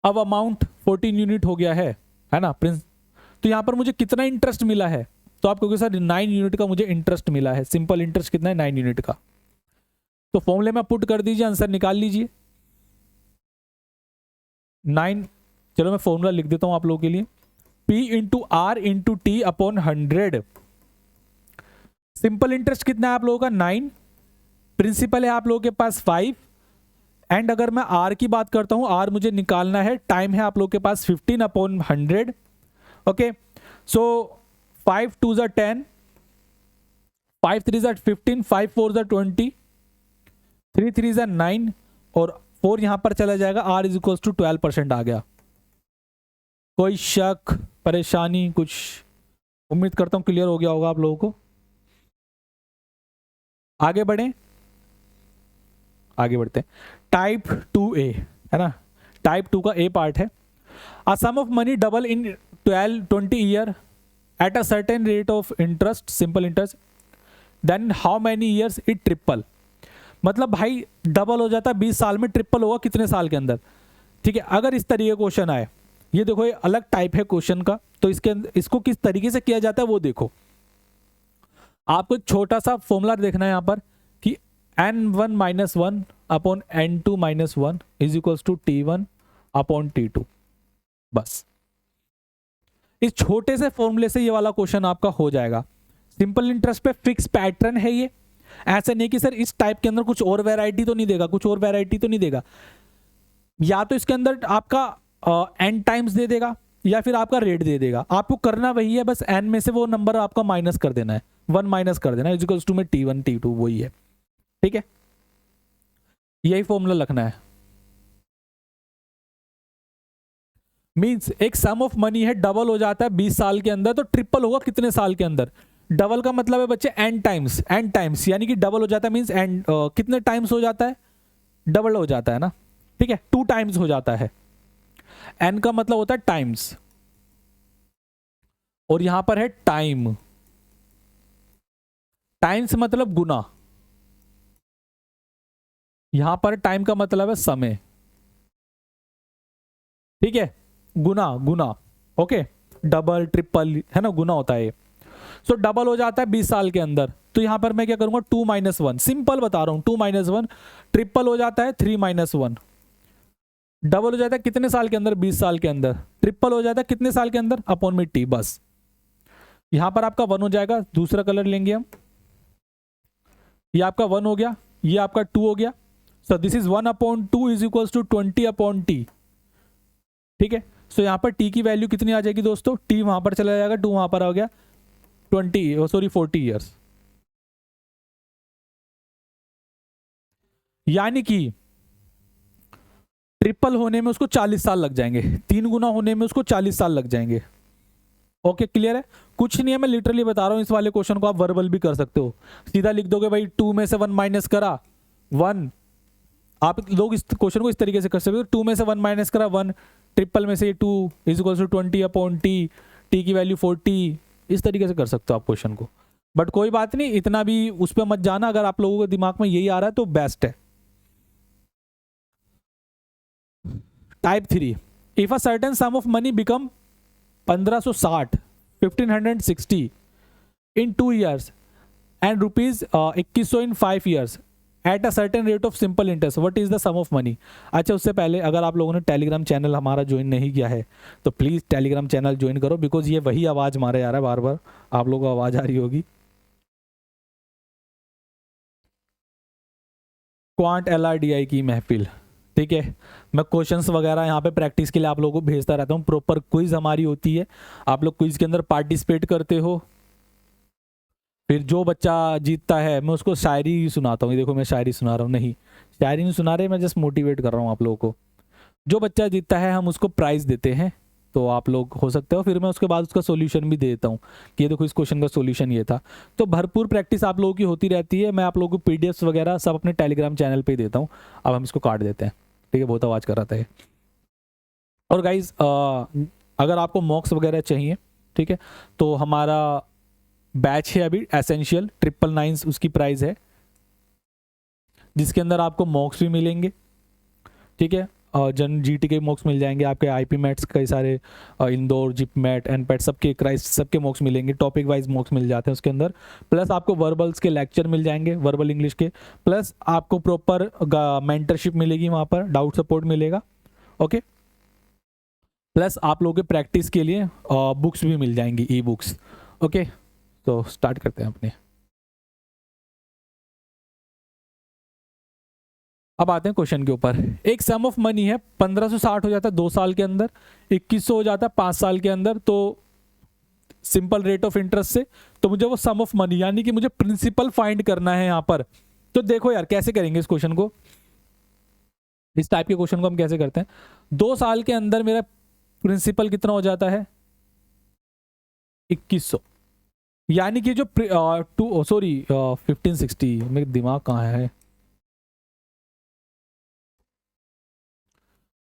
अब अमाउंट 14 यूनिट हो गया है ना प्रिंस? तो यहां पर मुझे कितना इंटरेस्ट मिला है? तो आप कहोगे सर 9 यूनिट का मुझे इंटरेस्ट मिला है। सिंपल इंटरेस्ट कितना है? 9 यूनिट का। तो फॉर्मूले में पुट कर दीजिए, आंसर निकाल लीजिए 9। चलो मैं फॉर्मूला लिख देता हूं आप लोगों के लिए। P into R into T upon 100। Simple interest कितना है आप लोगों का? 9। प्रिंसिपल है आप लोगों के पास 5। एंड अगर मैं आर की बात करता हूं, आर मुझे निकालना है, टाइम है आप लोगों के पास 15/100। ओके, सो 5 2 ज़ा 10, 5 3 ज़ा 15, 5 4 ज़ा 20, 3 3 ज़ा 9, और 4 यहां पर चला जाएगा। आर इज इक्वल टू 12% आ गया। कोई शक परेशानी कुछ? उम्मीद करता हूं क्लियर हो गया होगा आप लोगों को। आगे बढ़े, आगे बढ़ते हैं। टाइप 2A है ना, टाइप 2 का ए पार्ट है। A sum of money double in 20 year at a certain rate of interest, simple interest, then how many years it triple? मतलब भाई डबल हो जाता है 20 साल में, ट्रिपल होगा कितने साल के अंदर? ठीक है, अगर इस तरीके क्वेश्चन आए, ये देखो ये अलग टाइप है क्वेश्चन का, तो इसको किस तरीके से किया जाता है वो देखो। आपको एक छोटा सा फॉर्मूला देखना है यहां पर कि n1 - 1 upon n2 - 1 is equals to t1 upon t2। बस इस छोटे से फॉर्मूले से ये वाला क्वेश्चन आपका हो जाएगा। सिंपल इंटरेस्ट पे फिक्स पैटर्न है ये, ऐसे नहीं कि सर इस टाइप के अंदर कुछ और वैरायटी तो नहीं देगा, कुछ और वैरायटी तो नहीं देगा। या तो इसके अंदर आपका n टाइम्स दे देगा, या फिर आपका रेट दे देगा। आपको करना वही है, बस n में से वो नंबर आपका माइनस कर देना है, 1 माइनस कर देना है, इक्वल्स टू में t1 t2 वही है। ठीक है, यही फॉर्मूला रखना है। मींस एक सम ऑफ मनी है, डबल हो जाता है 20 साल के अंदर, तो ट्रिपल होगा कितने साल के अंदर? डबल का मतलब है बच्चे एन टाइम्स, एन टाइम्स यानी कि डबल हो जाता है मींस एन कितने टाइम्स हो जाता है? डबल हो जाता है ना, ठीक है, 2 टाइम्स हो जाता है। एन का मतलब होता है टाइम्स, और यहां पर है टाइम, टाइम्स मतलब गुना, यहां पर टाइम का मतलब है समय, ठीक है, गुना गुना, ओके, डबल ट्रिपल है ना, गुना होता है। सो डबल हो जाता है 20 साल के अंदर, तो यहां पर मैं क्या करूंगा 2 - 1, सिंपल बता रहा हूं 2 - 1, ट्रिपल हो जाता है 3 - 1, डबल हो जाता है कितने साल के अंदर? 20 साल के अंदर, ट्रिपल हो जाता है कितने साल के अंदर? अपॉन में टी, बस। यहां पर आपका 1 हो जाएगा, दूसरा कलर लेंगे हम, ये आपका 1 हो गया, ये आपका 2 हो गया। So this is 1/2 is equal to 20/t, ठीक है। सो यहां पर टी की वैल्यू कितनी आ जाएगी दोस्तों? टी वहां पर चला जाएगा, 2 वहां पर आ गया, 40 ईयर्स, यानी कि ट्रिपल होने में उसको 40 साल लग जाएंगे, 3 गुना होने में उसको 40 साल लग जाएंगे। ओके, क्लियर है? कुछ नहीं है, मैं लिटरली बता रहा हूं, इस वाले क्वेश्चन को आप वर्बल भी कर सकते हो, सीधा लिख दोगे भाई 2 में से 1 माइनस करा 1, आप लोग इस क्वेश्चन को इस तरीके से कर सकते हो, 2 में से 1 माइनस करा 1, ट्रिपल में से 2 is equal to 20/t, T की वैल्यू 40, इस तरीके से कर सकते हो आप क्वेश्चन को। बट कोई बात नहीं, इतना भी उस पर मत जाना, अगर आप लोगों के दिमाग में यही आ रहा है तो बेस्ट है। Type 3, if a certain sum of money become 1560 1560 in 2 years and rupees 2100 in 5 years at a certain rate of simple interest, what is the sum of money? अच्छा, उससे पहले अगर आप लोगों ने टेलीग्राम चैनल हमारा ज्वाइन नहीं किया है तो प्लीज़ टेलीग्राम चैनल ज्वाइन करो, बिकॉज ये वही आवाज़ मारे जा रहा है बार बार, आप लोगों को आवाज़ आ रही होगी। क्वांट LRDI की महफिल, ठीक है, मैं क्वेश्चंस वगैरह यहाँ पे प्रैक्टिस के लिए आप लोगों को भेजता रहता हूँ, प्रॉपर क्विज हमारी होती है, आप लोग क्विज के अंदर पार्टिसिपेट करते हो, फिर जो बच्चा जीतता है मैं उसको शायरी सुनाता हूँ। ये देखो मैं शायरी सुना रहा हूँ, नहीं शायरी नहीं सुना रहे, मैं जस्ट मोटिवेट कर रहा हूँ आप लोगों को। जो बच्चा जीतता है हम उसको प्राइज़ देते हैं, तो आप लोग हो सकते हो, फिर मैं उसके बाद उसका सॉल्यूशन भी दे देता हूँ कि ये देखो इस क्वेश्चन का सॉल्यूशन ये था। तो भरपूर प्रैक्टिस आप लोगों की होती रहती है, मैं आप लोगों को PDFs वगैरह सब अपने टेलीग्राम चैनल पे देता हूँ। अब हम इसको काट देते हैं, ठीक है, बहुत आवाज़ कर रहा था ये। और गाइज अगर आपको मॉक्स वगैरह चाहिए, ठीक है, तो हमारा बैच है अभी एसेंशियल 999 उसकी प्राइस है, जिसके अंदर आपको मॉक्स भी मिलेंगे, ठीक है, जन GT के मॉक्स मिल जाएंगे, आपके IP मैट्स कई सारे, इंदौर जिप मैट एनपैट सबके क्राइस्ट सबके मॉक्स मिलेंगे, टॉपिक वाइज मॉक्स मिल जाते हैं उसके अंदर, प्लस आपको वर्बल्स के लेक्चर मिल जाएंगे, वर्बल इंग्लिश के, प्लस आपको प्रॉपर मेंटरशिप मिलेगी, वहाँ पर डाउट सपोर्ट मिलेगा, ओके, प्लस आप लोगों के प्रैक्टिस के लिए बुक्स भी मिल जाएंगी, E-बुक्स, ओके। तो स्टार्ट करते हैं अपने। अब आते हैं क्वेश्चन के ऊपर। एक सम ऑफ मनी है 1560 हो जाता है 2 साल के अंदर, 2100 हो जाता है 5 साल के अंदर, तो सिंपल रेट ऑफ इंटरेस्ट से, तो मुझे वो सम ऑफ मनी यानी कि मुझे प्रिंसिपल फाइंड करना है यहाँ पर। तो देखो यार कैसे करेंगे इस क्वेश्चन को, इस टाइप के क्वेश्चन को हम कैसे करते हैं। 2 साल के अंदर मेरा प्रिंसिपल कितना हो जाता है 2100, यानी कि जो 1560, मेरा दिमाग कहाँ है,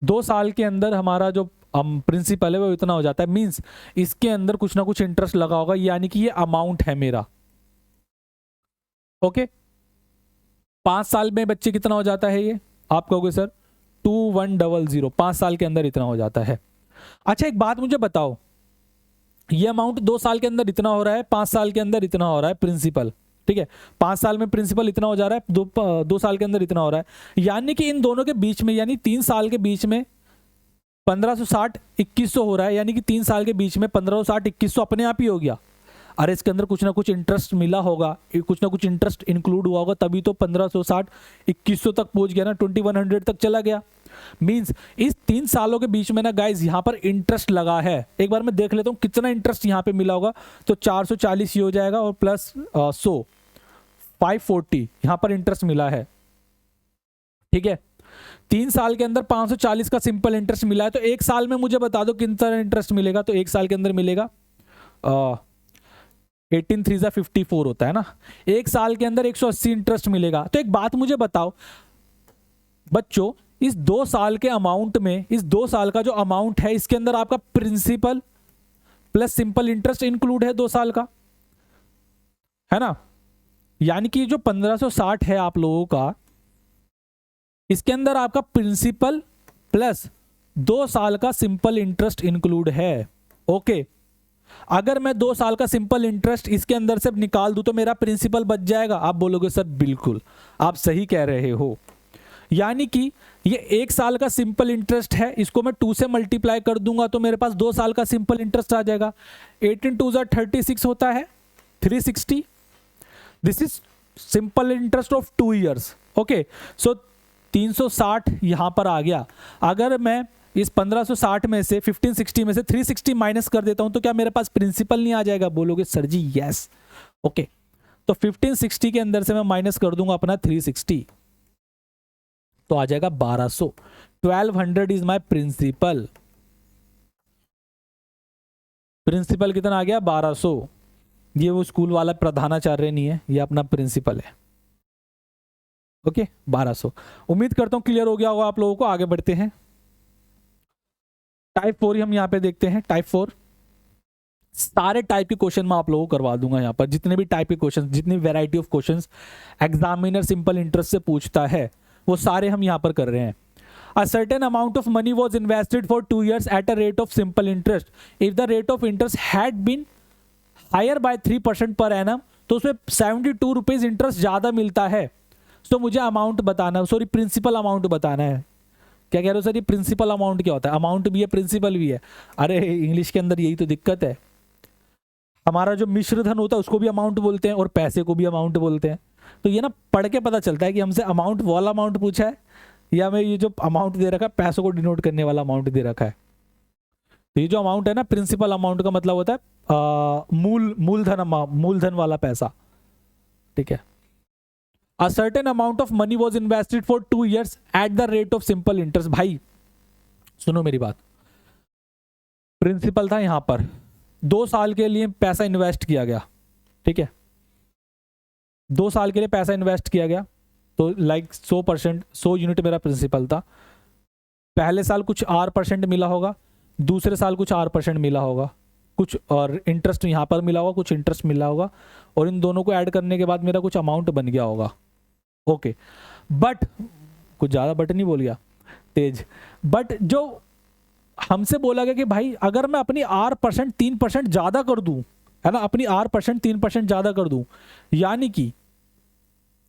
2 साल के अंदर हमारा जो प्रिंसिपल है वो इतना हो जाता है, मींस इसके अंदर कुछ ना कुछ इंटरेस्ट लगा होगा, यानी कि ये अमाउंट है मेरा, ओके। 5 साल में बच्चे कितना हो जाता है ये, आप कहोगे सर 2100, 5 साल के अंदर इतना हो जाता है। अच्छा एक बात मुझे बताओ, ये अमाउंट 2 साल के अंदर इतना हो रहा है, 5 साल के अंदर इतना हो रहा है प्रिंसिपल, ठीक है, 5 साल में प्रिंसिपल इतना हो जा रहा है, 2 साल के अंदर इतना हो रहा है, यानी कि इन दोनों के बीच में, यानी 3 साल के बीच में 1560 2100 हो रहा है, यानी कि 3 साल के बीच में 1560 2100 अपने आप ही हो गया। अरे इसके अंदर कुछ ना कुछ इंटरेस्ट मिला होगा, कुछ ना कुछ इंटरेस्ट इंक्लूड हुआ होगा, तभी तो 1560 2100 तक पहुंच गया ना, 2100 तक चला गया। मींस इस 3 सालों के बीच में ना गाइज यहाँ पर इंटरेस्ट लगा है, एक बार मैं देख लेता हूँ कितना इंटरेस्ट यहाँ पे मिला होगा, तो 440 ही हो जाएगा, और प्लस 100 540 यहाँ पर इंटरेस्ट मिला है, ठीक है। 3 साल के अंदर 540 का सिंपल इंटरेस्ट मिला है, तो एक साल में मुझे बता दो कितना इंटरेस्ट मिलेगा। तो एक साल के अंदर मिलेगा 18 3 54 होता है ना, एक साल के अंदर 180 इंटरेस्ट मिलेगा। तो एक बात मुझे बताओ बच्चों, इस 2 साल के अमाउंट में, इस 2 साल का जो अमाउंट है इसके अंदर आपका principal plus simple interest include है 2 साल का, है ना। यानी कि जो 1560 है आप लोगों का, इसके अंदर आपका प्रिंसिपल प्लस 2 साल का सिंपल इंटरेस्ट इंक्लूड है। ओके, अगर मैं 2 साल का सिंपल इंटरेस्ट इसके अंदर से निकाल दूं तो मेरा प्रिंसिपल बच जाएगा। आप बोलोगे सर बिल्कुल आप सही कह रहे हो, यानी कि ये 1 साल का सिंपल इंटरेस्ट है, इसको मैं 2 से मल्टीप्लाई कर दूंगा तो मेरे पास 2 साल का सिंपल इंटरेस्ट आ जाएगा। 18 2 36 होता है 360। This is simple interest of 2 years. Okay, so 360 यहां पर आ गया। अगर मैं इस 1560 में से 1560 में से 360 माइनस कर देता हूं तो क्या मेरे पास प्रिंसिपल नहीं आ जाएगा? बोलोगे सर जी यस। ओके, तो 1560 के अंदर से मैं माइनस कर दूंगा अपना 360, तो आ जाएगा 1200। 1200 इज माय प्रिंसिपल। प्रिंसिपल कितना आ गया? 1200। ये वो स्कूल वाला प्रधानाचार्य नहीं है, ये अपना प्रिंसिपल है। ओके, 1200। उम्मीद करता हूं क्लियर हो गया होगा आप लोगों को। आगे बढ़ते हैं, टाइप 4 हम यहां पे देखते हैं। टाइप 4 सारे टाइप के क्वेश्चन मैं आप लोगों को करवा दूंगा यहां पर, जितने भी टाइप के क्वेश्चन, जितनी variety of questions examiner simple interest से पूछता है वो सारे हम यहां पर कर रहे हैं। A certain amount of money was invested for 2 years at a rate of simple interest. If the rate of interest had been higher by 3% per annum, तो उसमें 72 रुपीज इंटरेस्ट ज्यादा मिलता है। तो मुझे अमाउंट बताना, सॉरी प्रिंसिपल अमाउंट बताना है। क्या कह रहे हो सर, ये प्रिंसिपल अमाउंट क्या होता है? अमाउंट भी है प्रिंसिपल भी है। अरे इंग्लिश के अंदर यही तो दिक्कत है, हमारा जो मिश्र धन होता है उसको भी अमाउंट बोलते हैं और पैसे को भी अमाउंट बोलते हैं। तो ये ना पढ़ के पता चलता है कि हमसे अमाउंट वाला अमाउंट पूछा है या मैं ये जो अमाउंट दे रखा है पैसों को डिनोट करने वाला अमाउंट दे रखा है। तो ये जो अमाउंट है ना, प्रिंसिपल अमाउंट का मतलब होता है मूलधन वाला पैसा। ठीक है। A certain amount of money was invested for 2 years at the rate of simple interest। भाई सुनो मेरी बात, प्रिंसिपल था यहां पर, 2 साल के लिए पैसा इन्वेस्ट किया गया। ठीक है, 2 साल के लिए पैसा इन्वेस्ट किया गया, तो लाइक 100 यूनिट मेरा प्रिंसिपल था। पहले साल कुछ R% मिला होगा, दूसरे साल कुछ R% मिला होगा, कुछ और इंटरेस्ट यहाँ पर मिला होगा, कुछ इंटरेस्ट मिला होगा, और इन दोनों को ऐड करने के बाद मेरा कुछ अमाउंट बन गया होगा। ओके, बट कुछ ज़्यादा बट नहीं बोल गया तेज, बट जो हमसे बोला गया कि भाई अगर मैं अपनी R% 3% ज़्यादा कर दूं, है ना, अपनी R% 3% ज़्यादा कर दूं, यानी कि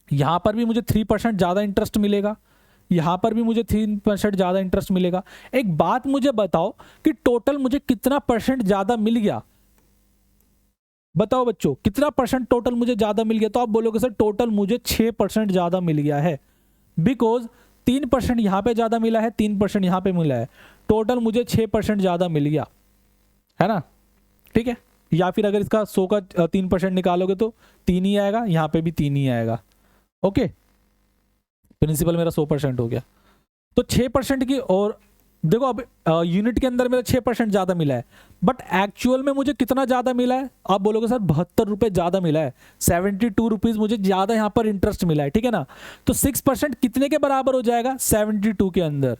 यहां पर भी मुझे 3% ज़्यादा इंटरेस्ट मिलेगा, यहां पर भी मुझे 3% ज़्यादा इंटरेस्ट मिलेगा। एक बात मुझे बताओ कि टोटल मुझे कितना परसेंट ज़्यादा मिल गया? बताओ बच्चों, कितना परसेंट टोटल मुझे ज़्यादा मिल गया? तो आप बोलोगे सर टोटल मुझे 6% ज़्यादा मिल गया है, बिकॉज 3% यहां पे ज़्यादा मिला है, 3% यहां पे मिला है, टोटल मुझे 6% ज़्यादा मिल गया, है ना। ठीक है, या फिर अगर इसका 100 का 3% निकालोगे तो 3 ही आएगा, यहां पे भी 3 ही आएगा। ओके, प्रिंसिपल मेरा 100% हो गया। तो 6% की, और देखो अब यूनिट के अंदर मेरा 6% ज्यादा मिला है, बट एक्चुअल में मुझे कितना ज्यादा मिला है? आप बोलोगे सर 72 रुपए ज्यादा मिला है, 72 रुपीज मुझे ज्यादा यहां पर इंटरेस्ट मिला है। ठीक है ना, तो 6% कितने के बराबर हो जाएगा? 72 के अंदर।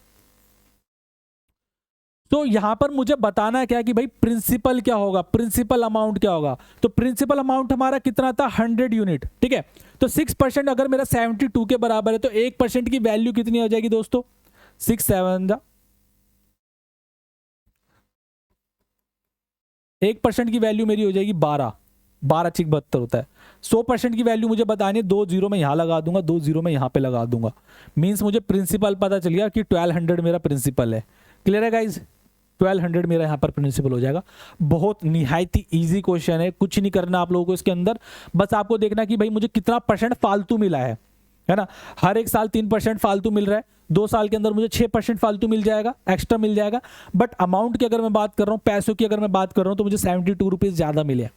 तो यहां पर मुझे बताना है क्या कि भाई प्रिंसिपल क्या होगा, प्रिंसिपल अमाउंट क्या होगा। तो प्रिंसिपल अमाउंट हमारा कितना था? 100 यूनिट। ठीक है, तो 6% अगर मेरा 72 के बराबर है तो 1% की वैल्यू कितनी हो जाएगी दोस्तों? 6 7 1% की वैल्यू मेरी हो जाएगी 12 6 72 होता है। 100% की वैल्यू मुझे बतानी है, 2 0 में यहां लगा दूंगा, 2 0 में यहां पे लगा दूंगा, मींस मुझे प्रिंसिपल पता चल गया कि 1200 मेरा प्रिंसिपल है। क्लियर है गाइज? 1200 मेरा यहाँ पर प्रिंसिपल हो जाएगा। बहुत निहायत ही ईजी क्वेश्चन है, कुछ नहीं करना आप लोगों को इसके अंदर, बस आपको देखना कि भाई मुझे कितना परसेंट फालतू मिला है ना। हर एक साल 3% फालतू मिल रहा है, 2 साल के अंदर मुझे 6% फालतू मिल जाएगा, एक्स्ट्रा मिल जाएगा। बट अमाउंट की अगर मैं बात कर रहा हूँ, पैसों की अगर मैं बात कर रहा हूँ, तो मुझे 72 रुपीज ज्यादा मिले।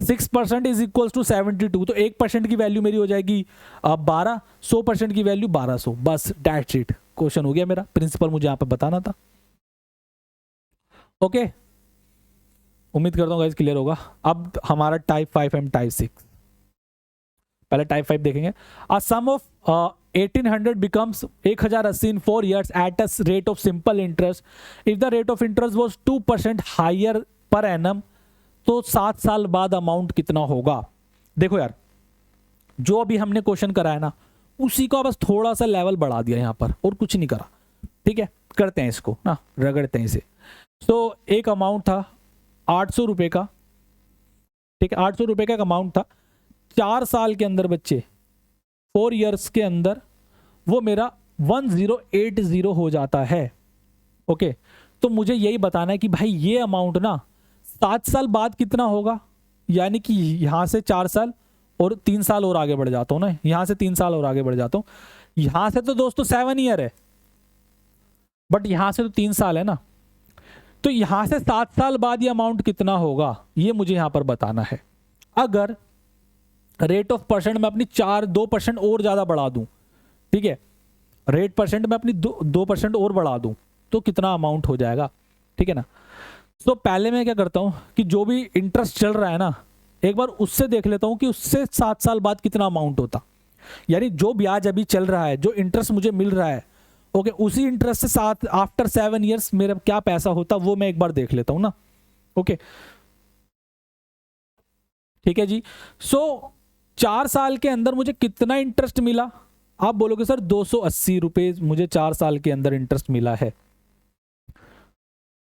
6% इज इक्वल टू 72, तो 1% की वैल्यू मेरी हो जाएगी 12, 100% की वैल्यू 1200, बस दैट्स इट। क्वेश्चन हो गया मेरा, प्रिंसिपल मुझे यहाँ पे बताना था। ओके, उम्मीद करता हूँ गाइस क्लियर होगा। अब हमारा टाइप 5 एंड टाइप 6, पहले टाइप 5 देखेंगे। अ sum of 1800 becomes 1080 in 4 years at a rate of simple interest. If the rate of interest was 2% higher per annum, तो 7 साल बाद अमाउंट कितना होगा? देखो यार, जो अभी हमने क्वेश्चन करा है ना, उसी का बस थोड़ा सा लेवल बढ़ा दिया यहाँ पर, और कुछ नहीं करा। ठीक है, करते हैं इसको ना, रगड़ते हैं इसे। तो एक अमाउंट था 800 रुपये का, ठीक है, 800 रुपये का एक अमाउंट था। 4 साल के अंदर बच्चे, 4 इयर्स के अंदर वो मेरा 1080 हो जाता है। ओके, तो मुझे यही बताना है कि भाई ये अमाउंट ना 7 साल बाद कितना होगा, यानी कि यहां से 4 साल और 3 साल और आगे बढ़ जाता हूं ना, यहां से 3 साल और आगे बढ़ जाता हूं। यहां से तो दोस्तों 7 ईयर है, बट यहां से तो 3 साल है ना, तो यहां से 7 साल बाद ये अमाउंट कितना होगा, ये मुझे यहां पर बताना है। अगर रेट ऑफ परसेंट में अपनी 2% और ज्यादा बढ़ा दूं, ठीक है, रेट परसेंट में अपनी 2% और बढ़ा दूं, तो कितना अमाउंट हो जाएगा? ठीक है ना। तो पहले मैं क्या करता हूं कि जो भी इंटरेस्ट चल रहा है ना, एक बार उससे देख लेता हूं कि उससे 7 साल बाद कितना अमाउंट होता, यानी जो ब्याज अभी चल रहा है, जो इंटरेस्ट मुझे मिल रहा है, ओके, उसी इंटरेस्ट से आफ्टर 7 ईयर्स मेरा क्या पैसा होता, वो मैं एक बार देख लेता हूं ना। ओके, ठीक है जी। सो 4 साल के अंदर मुझे कितना इंटरेस्ट मिला? आप बोलोगे सर 280 रुपए मुझे 4 साल के अंदर इंटरेस्ट मिला है,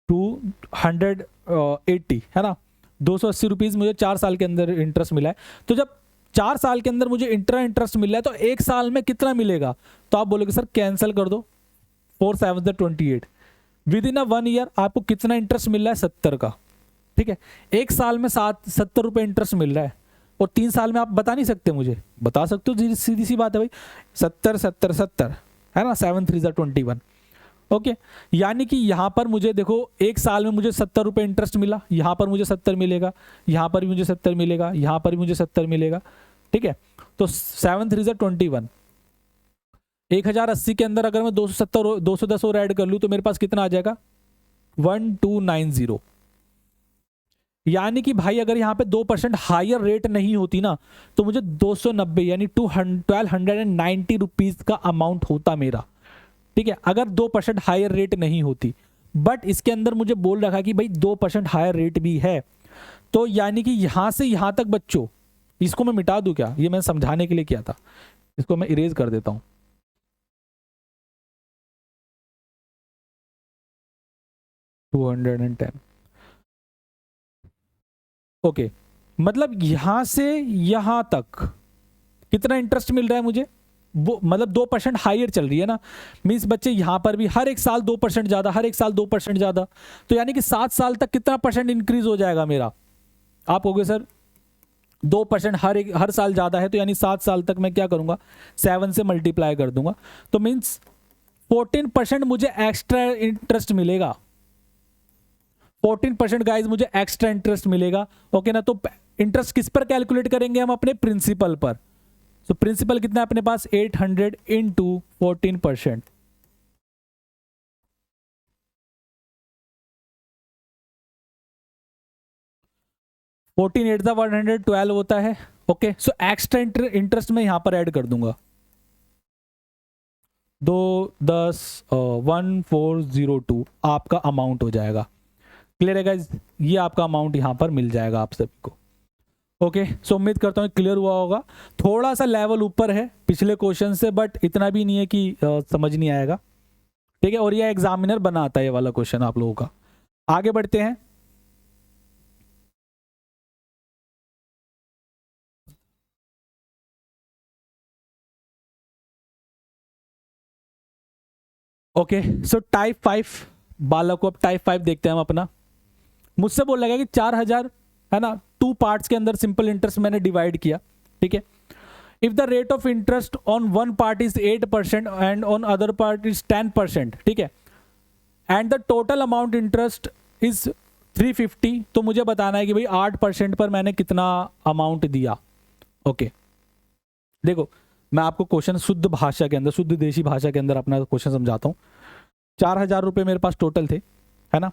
280 है ना, 280 रुपीज मुझे 4 साल के अंदर इंटरेस्ट मिला है। तो जब 4 साल के अंदर मुझे इंटरेस्ट मिल रहा है, तो 1 साल में कितना मिलेगा? तो आप बोलोगे सर कैंसिल कर दो, 4 7 28, विद इन 1 ईयर आपको कितना इंटरेस्ट मिल रहा है? 70 का। ठीक है, 1 साल में 70 रुपए इंटरेस्ट मिल रहा है, और 3 साल में आप बता नहीं सकते मुझे? बता सकते हो, सीधी सी बात है भाई, 70 70 70 है ना, 7 3 21। ओके, यानी कि यहां पर मुझे देखो 1 साल में मुझे 70 रुपए इंटरेस्ट मिला, यहां पर मुझे 70 मिलेगा, यहां पर भी मुझे 70 मिलेगा, यहां पर भी मुझे 70 मिलेगा। ठीक है, तो 7 3 21, 1080 के अंदर अगर मैं 210 और ऐड कर लूं, तो मेरे पास कितना आ जाएगा? 1290। यानी कि भाई अगर यहाँ पे 2% हायर रेट नहीं होती ना, तो मुझे 290 यानी 1290 रुपीज का अमाउंट होता मेरा। ठीक है, अगर 2% हायर रेट नहीं होती, बट इसके अंदर मुझे बोल रखा कि भाई 2% हायर रेट भी है, तो यानी कि यहां से यहां तक बच्चों, इसको मैं मिटा दूं क्या? ये मैं समझाने के लिए किया था, इसको मैं इरेज कर देता हूं। ओके, मतलब यहां से यहां तक कितना इंटरेस्ट मिल रहा है मुझे? वो मतलब 2% हायर चल रही है ना, मींस बच्चे यहां पर भी हर एक साल 2% ज्यादा, हर एक साल 2% ज्यादा, तो यानी कि 7 साल तक कितना परसेंट इंक्रीज हो जाएगा मेरा? आप कहोगे सर 2% हर साल ज्यादा है, तो यानी 7 साल तक मैं क्या करूंगा? 7 से मल्टीप्लाई कर दूंगा, तो मींस 14% मुझे एक्स्ट्रा इंटरेस्ट मिलेगा। 14% गाइज मुझे एक्स्ट्रा इंटरेस्ट मिलेगा। ओके ना, तो इंटरेस्ट किस पर कैलकुलेट करेंगे हम? अपने प्रिंसिपल पर। तो प्रिंसिपल कितना है अपने पास? 800 इंटू 14%। फोर्टीन 8 112 होता है। ओके, सो एक्स्ट्रा इंटरेस्ट मैं यहां पर ऐड कर दूंगा, 2 10 1402 आपका अमाउंट हो जाएगा। क्लियर है गाइज? ये आपका अमाउंट यहां पर मिल जाएगा आप सभी को। ओके, सो उम्मीद करता हूँ क्लियर हुआ होगा। थोड़ा सा लेवल ऊपर है पिछले क्वेश्चन से, बट इतना भी नहीं है कि समझ नहीं आएगा। ठीक है, और ये एग्जामिनर बनाता है ये वाला क्वेश्चन आप लोगों का। आगे बढ़ते हैं। ओके, सो टाइप 5 बालक को, अब टाइप 5 देखते हैं हम अपना। मुझसे बोल लगा कि 4000 है ना, 2 पार्ट्स के अंदर सिंपल इंटरेस्ट मैंने डिवाइड किया। ठीक है, if the rate of interest on one part is 8% and on other part is 10%, ठीक है, and the total amount interest is 350, तो मुझे बताना है कि भाई 8% पर मैंने कितना अमाउंट दिया। ओके, देखो मैं आपको क्वेश्चन शुद्ध भाषा के अंदर, शुद्ध देशी भाषा के अंदर अपना क्वेश्चन समझाता हूँ। 4,000 रुपये मेरे पास टोटल थे, है ना।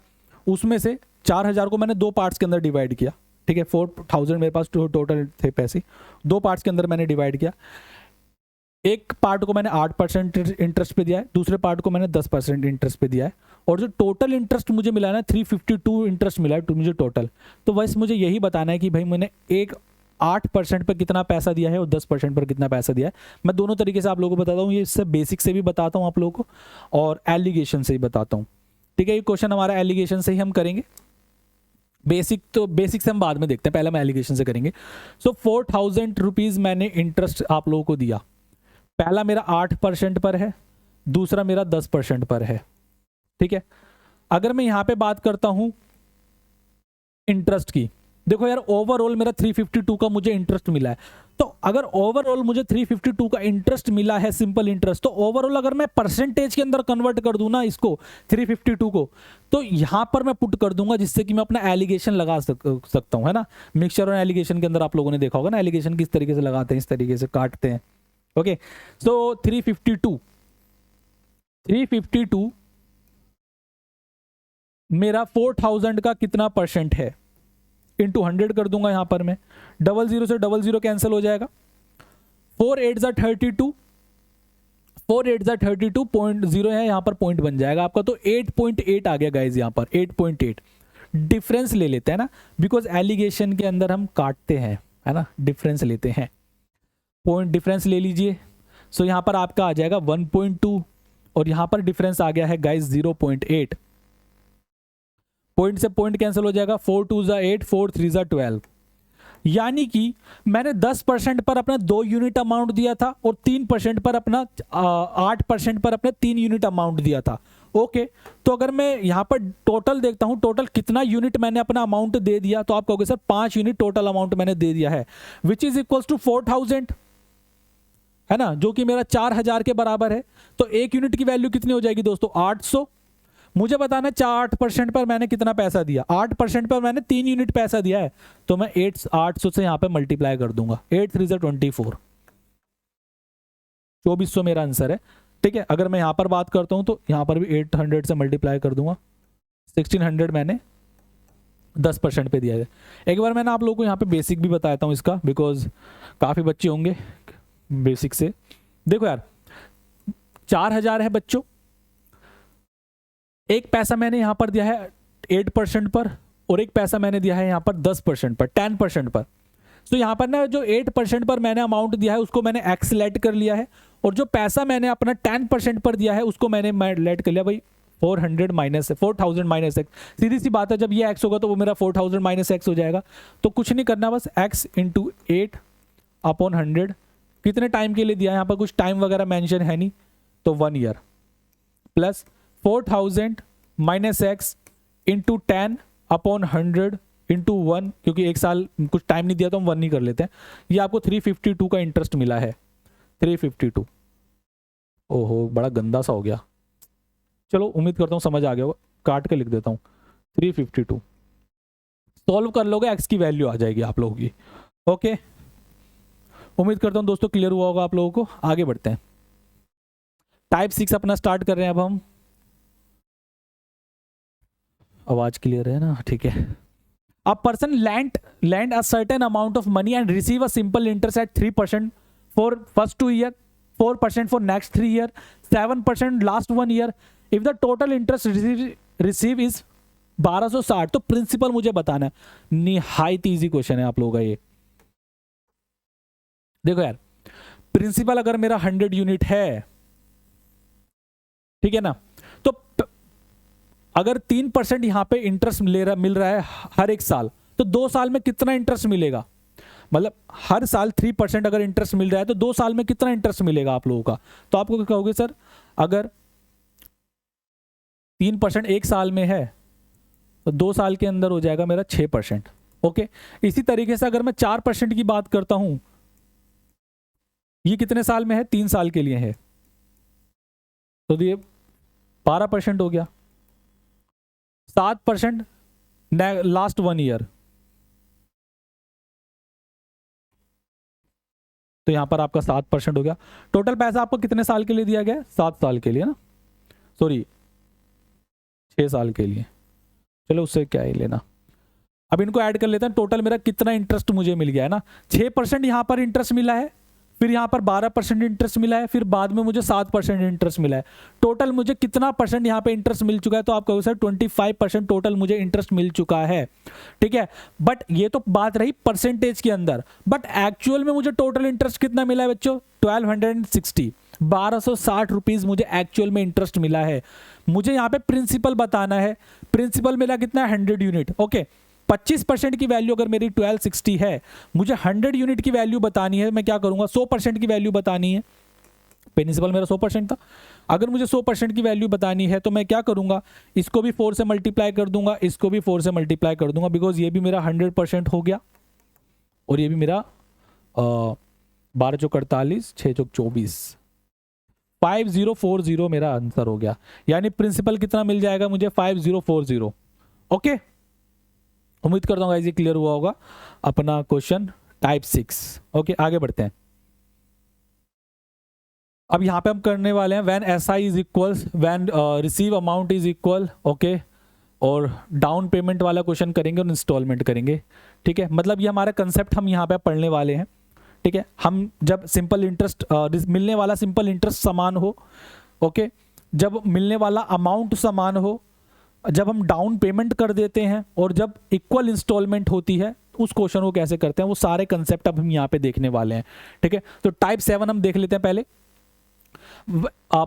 उसमें से 4,000 को मैंने दो पार्ट्स के अंदर डिवाइड किया, ठीक है। 4,000 मेरे पास टोटल थे पैसे, दो पार्ट्स के अंदर मैंने डिवाइड किया। एक पार्ट को मैंने 8% इंटरेस्ट पे दिया है, दूसरे पार्ट को मैंने 10% इंटरेस्ट पे दिया है, और जो टोटल इंटरेस्ट मुझे मिला ना 352 इंटरेस्ट मिला है मुझे टोटल। तो बस मुझे यही बताना है कि भाई मैंने एक 8% पर कितना पैसा दिया है और 10% पर कितना पैसा दिया है। मैं दोनों तरीके से आप लोगों को बताता हूँ, ये इससे बेसिक से भी बताता हूँ आप लोगों को और एलिगेशन से ही बताता हूँ, ठीक है। ये क्वेश्चन हमारा एलिगेशन से ही हम करेंगे, बेसिक तो बेसिक से हम बाद में देखते हैं, पहले हम एलिगेशन से करेंगे। सो 4,000 रुपीज़ मैंने इंटरेस्ट आप लोगों को दिया, पहला मेरा 8% पर है, दूसरा मेरा 10% पर है, ठीक है। अगर मैं यहां पे बात करता हूं इंटरेस्ट की, देखो यार ओवरऑल मेरा 352 का मुझे इंटरेस्ट मिला है। तो अगर ओवरऑल मुझे 352 का इंटरेस्ट मिला है, सिंपल इंटरेस्ट, तो ओवरऑल अगर मैं परसेंटेज के अंदर कन्वर्ट कर दूं ना इसको 352 को, तो यहां पर मैं पुट कर दूंगा, जिससे कि मैं अपना एलिगेशन लगा सकता हूं, है ना। मिक्सचर और एलिगेशन के अंदर आप लोगों ने देखा होगा ना, एलिगेशन किस तरीके से लगाते हैं, इस तरीके से काटते हैं। ओके, सो 352 मेरा 4,000 का कितना परसेंट है, इंटू 100 कर दूंगा यहां पर मैं, 00 से 00 कैंसिल हो जाएगा, 4 8 जा 32, 4 8 जा 32.0 है यहां पर, पॉइंट बन जाएगा आपका। तो 8.8 आ गया गाइज यहां पर, 8.8 डिफरेंस ले लेते हैं ना, बिकॉज एलिगेशन के अंदर हम काटते हैं, है ना, डिफरेंस लेते हैं, पॉइंट डिफरेंस ले लीजिए। सो यहां पर आपका आ जाएगा 1.2 और यहां पर डिफरेंस आ गया है गाइज 0.8, पॉइंट से पॉइंट कैंसिल हो जाएगा, 4 2 जा 8, 4 3 जा 12, यानी कि मैंने 10% पर अपना 2 यूनिट अमाउंट दिया था और 3% पर अपना 8% पर अपने 3 यूनिट अमाउंट दिया था। ओके, तो अगर मैं यहां पर टोटल देखता हूं, टोटल कितना यूनिट मैंने अपना अमाउंट दे दिया, तो आप कहोगे सर 5 यूनिट टोटल अमाउंट मैंने दे दिया है, विच इज इक्वल्स टू 4,000, है ना, जो कि मेरा 4,000 के बराबर है। तो एक यूनिट की वैल्यू कितनी हो जाएगी दोस्तों, 800। मुझे बताना है 8% पर मैंने कितना पैसा दिया, 8% पर मैंने 3 यूनिट पैसा दिया है, तो मैं 800 से यहां पे मल्टीप्लाई कर दूंगा, 8 3 24, 2400 मेरा आंसर है, ठीक है। अगर मैं यहां पर बात करता हूं तो यहां पर भी 800 से मल्टीप्लाई कर दूंगा, 1600 मैंने 10% पे दिया है। एक बार मैंने आप लोगों को यहाँ पे बेसिक भी बताता हूँ इसका, बिकॉज काफ़ी बच्चे होंगे बेसिक से। देखो यार 4,000 है बच्चों, एक पैसा मैंने यहां पर दिया है 8% पर, और एक पैसा मैंने दिया है यहां पर 10% पर, 10% पर। तो यहां पर ना जो 8% पर मैंने अमाउंट दिया है उसको मैंने एक्स लेट कर लिया है, और जो पैसा मैंने अपना 10% पर दिया है उसको मैंने लेट कर लिया भाई 400 माइनस 4,000 माइनस एक्स। सीधी सी बात है, जब ये एक्स होगा तो वो मेरा 4,000 माइनस एक्स हो जाएगा। तो कुछ नहीं करना, बस एक्स इंटू 8/100 कितने टाइम के लिए दिया है, यहाँ पर कुछ टाइम वगैरह मेंशन है नहीं, तो 1 year, plus 4,000 minus x into 10/100 into 1, क्योंकि एक साल कुछ टाइम नहीं दिया तो हम 1 नहीं कर लेते हैं। ये आपको 352 का इंटरेस्ट मिला है, 352। ओहो बड़ा गंदा सा हो गया, चलो उम्मीद करता हूँ समझ आ गया होगा, काट के लिख देता हूँ 352। सॉल्व कर लोगे एक्स की वैल्यू आ जाएगी आप लोगों की। ओके, उम्मीद करता हूँ दोस्तों क्लियर हुआ होगा आप लोगों को। आगे बढ़ते हैं, टाइप 6 अपना स्टार्ट कर रहे हैं अब हम। आवाज क्लियर है ना, ठीक है। A person land a certain amount of money and receive a simple interest eight 3% for first 2 year, 4% for next 3 year, 7% last 1 year. If the total interest receive is 1260, तो प्रिंसिपल मुझे बताना है। निहायत इजी क्वेश्चन है आप लोगों का ये। देखो यार प्रिंसिपल अगर मेरा 100 यूनिट है, ठीक है ना, तो अगर 3% यहां पे इंटरेस्ट मिल रहा है हर एक साल, तो 2 साल में कितना इंटरेस्ट मिलेगा, मतलब हर साल 3% अगर इंटरेस्ट मिल रहा है तो 2 साल में कितना इंटरेस्ट मिलेगा आप लोगों का। तो आपको क्या कहोगे सर, अगर 3% एक साल में है तो 2 साल के अंदर हो जाएगा मेरा 6%। ओके, इसी तरीके से अगर मैं 4% की बात करता हूं, ये कितने साल में है, 3 साल के लिए है, तो ये 12% हो गया, 7% लास्ट 1 ईयर, तो यहाँ पर आपका 7% हो गया। टोटल पैसा आपको कितने साल के लिए दिया गया है? 7 साल के लिए ना, सॉरी 6 साल के लिए। चलो उससे क्या ही लेना। अब इनको ऐड कर लेते हैं, टोटल मेरा कितना इंटरेस्ट मुझे मिल गया है ना। 6% यहाँ पर इंटरेस्ट मिला है, फिर यहाँ पर 12% इंटरेस्ट मिला है, फिर बाद में मुझे 7% इंटरेस्ट मिला है। टोटल मुझे कितना परसेंट यहाँ पे इंटरेस्ट मिल चुका है? तो आप कहोगे सर 25% टोटल मुझे इंटरेस्ट मिल चुका है, ठीक है। बट ये तो बात रही परसेंटेज के अंदर, बट एक्चुअल में मुझे टोटल इंटरेस्ट कितना मिला है बच्चों? 1260 रुपीज मुझे एक्चुअल में इंटरेस्ट मिला है। मुझे यहाँ पे प्रिंसिपल बताना है, प्रिंसिपल मेरा कितना है? 100 यूनिट, ओके। 25% की वैल्यू अगर मेरी 1260 है, मुझे 100 यूनिट की वैल्यू बतानी है, मैं क्या करूंगा? 100% की वैल्यू बतानी है। प्रिंसिपल मेरा 100% था, अगर मुझे 100% की वैल्यू बतानी है तो मैं क्या करूंगा? इसको भी 4 से मल्टीप्लाई कर दूंगा, इसको भी 4 से मल्टीप्लाई कर दूंगा, बिकॉज ये भी मेरा 100% हो गया और ये भी मेरा 12 चौक 48, 6 चौक 24, 5040 मेरा आंसर हो गया। यानी प्रिंसिपल कितना मिल जाएगा मुझे? 5040। ओके, उम्मीद करता हूँ गाइस ये क्लियर हुआ होगा अपना क्वेश्चन टाइप 6। ओके, आगे बढ़ते हैं। अब यहाँ पे हम करने वाले हैं when SI is equal, when receive amount is equal, okay. और डाउन पेमेंट वाला क्वेश्चन करेंगे और इंस्टॉलमेंट करेंगे, ठीक है। मतलब ये हमारा कंसेप्ट हम यहाँ पे पढ़ने वाले हैं, ठीक है। हम जब सिंपल इंटरेस्ट मिलने वाला सिंपल इंटरेस्ट समान हो, ओके, जब मिलने वाला अमाउंट समान हो, जब हम डाउन पेमेंट कर देते हैं और जब इक्वल इंस्टॉलमेंट होती है, उस क्वेश्चन को कैसे करते हैं, वो सारे कंसेप्ट अब हम यहाँ पे देखने वाले हैं, ठीक है। तो टाइप 7 हम देख लेते हैं पहले।